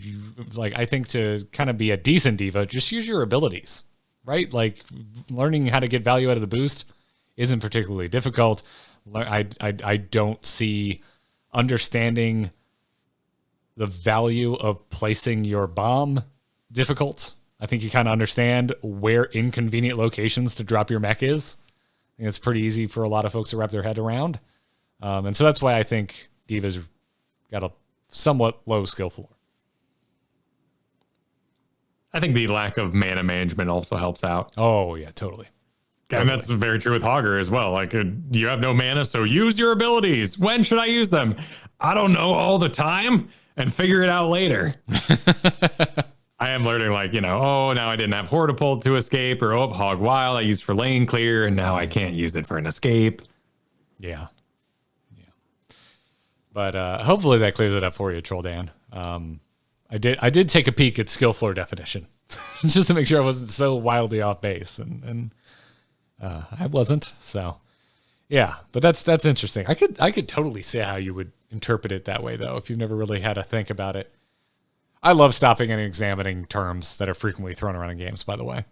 I think to kind of be a decent diva, just use your abilities, right? Like learning how to get value out of the boost isn't particularly difficult. I don't see understanding the value of placing your bomb difficult. I think you kind of understand where inconvenient locations to drop your mech is. I think it's pretty easy for a lot of folks to wrap their head around. And so that's why I think Diva's got a somewhat low skill floor. I think the lack of mana management also helps out. Oh, yeah, totally. And that's very true with Hogger as well. Like, you have no mana, so use your abilities. When should I use them? I don't know, all the time, and figure it out later. I am learning, like, oh, now I didn't have Hortipult to escape, or Hog Wild I used for lane clear, and now I can't use it for an escape. Yeah. But hopefully that clears it up for you, Troll Dan. I did take a peek at skill floor definition just to make sure I wasn't so wildly off base, and I wasn't. So yeah, but that's interesting. I could totally see how you would interpret it that way, though, if you've never really had to think about it. I love stopping and examining terms that are frequently thrown around in games, by the way.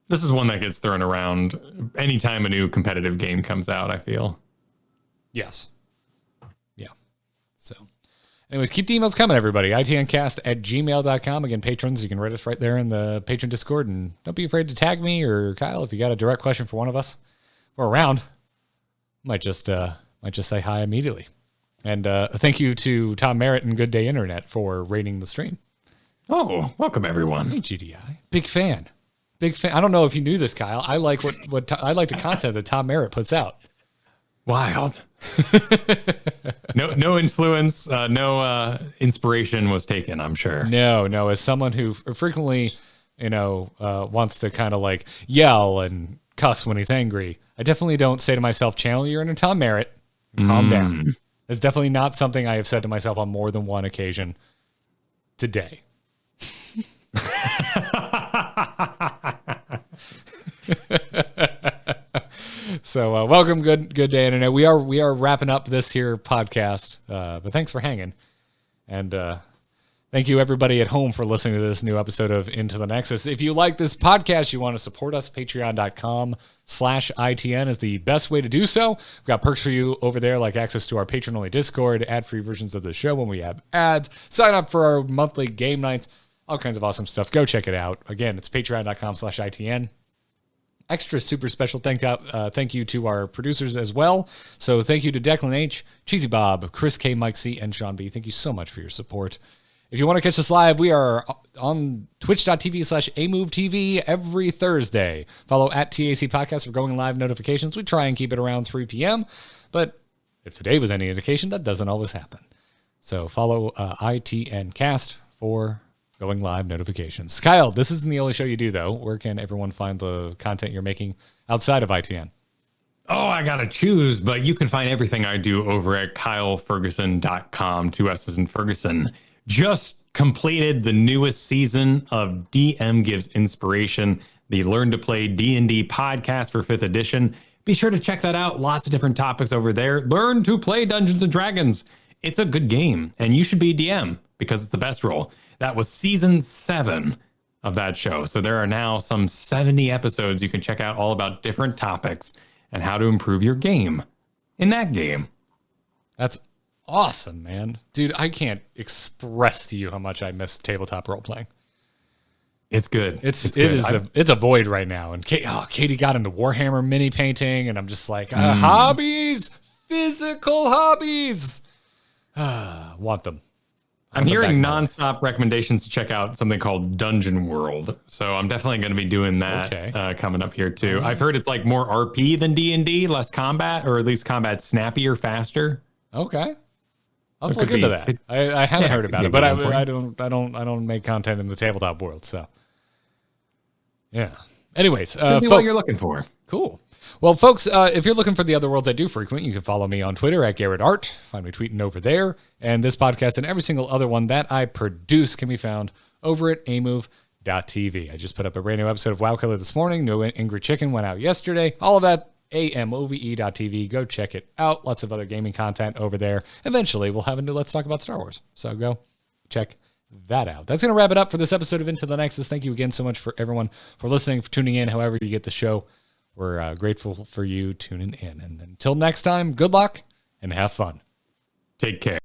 This is one that gets thrown around anytime a new competitive game comes out, I feel. Yes. Yeah. So anyways, keep the emails coming, everybody. itncast@gmail.com. Again, patrons, you can write us right there in the patron Discord, and don't be afraid to tag me or Kyle if you got a direct question for one of us. If we're around, might just say hi immediately. And thank you to Tom Merritt and Good Day Internet for rating the stream. Oh, welcome everyone. Hey, GDI. Big fan. I don't know if you knew this, Kyle. I like I like the content that Tom Merritt puts out. Wild. No influence, no inspiration was taken, I'm sure. No. As someone who frequently, wants to kind of like yell and cuss when he's angry, I definitely don't say to myself, channel your inner Tom Merritt and calm down. It's definitely not something I have said to myself on more than one occasion today. So welcome, good day, Internet. We are wrapping up this here podcast, but thanks for hanging, and thank you everybody at home for listening to this new episode of Into the Nexus. If you like this podcast, you want to support us, patreon.com/ITN is the best way to do so. We've got perks for you over there, like access to our patron-only Discord, ad-free versions of the show when we have ads, sign up for our monthly game nights, all kinds of awesome stuff. Go check it out. Again, it's patreon.com/ITN. Extra super special thank you to our producers as well. So thank you to Declan H, Cheesy Bob, Chris K, Mike C, and Sean B. Thank you so much for your support. If you want to catch us live, we are on twitch.tv/amovetv every Thursday. Follow @TAC Podcast for going live notifications. We try and keep it around 3 p.m., but if today was any indication, that doesn't always happen. So follow ITN Cast for going live notifications. Kyle, this isn't the only show you do, though. Where can everyone find the content you're making outside of ITN? Oh, I gotta choose, but you can find everything I do over at KyleFergusson.com. 2 S's in Fergusson. Just completed the newest season of DM Gives Inspiration, the Learn to Play D&D podcast for 5th edition. Be sure to check that out. Lots of different topics over there. Learn to play Dungeons & Dragons. It's a good game, and you should be a DM because it's the best role. That was season 7 of that show. So there are now some 70 episodes you can check out all about different topics and how to improve your game in that game. That's awesome, man. Dude, I can't express to you how much I miss tabletop role playing. It's good. It's a void right now. And Katie got into Warhammer mini painting, and I'm just like, hobbies, physical hobbies. Want them. I'm hearing nonstop recommendations to check out something called Dungeon World. So I'm definitely going to be doing that coming up here too. I've heard it's like more RP than D&D, less combat, or at least combat snappier, faster. Okay. I'll look into that. I haven't heard about it, but I don't make content in the tabletop world, so yeah. Anyways, what you're looking for. Cool. Well, folks, if you're looking for the other worlds I do frequent, you can follow me on Twitter @GarrettArt. Find me tweeting over there. And this podcast and every single other one that I produce can be found over at amove.tv. I just put up a brand new episode of WoW Killer this morning. No Angry Chicken went out yesterday. All of that, amove.tv. Go check it out. Lots of other gaming content over there. Eventually, we'll have a new Let's Talk About Star Wars. So go check that out. That's going to wrap it up for this episode of Into the Nexus. Thank you again so much for everyone for listening, for tuning in, however you get the show. We're grateful for you tuning in. And until next time, good luck and have fun. Take care.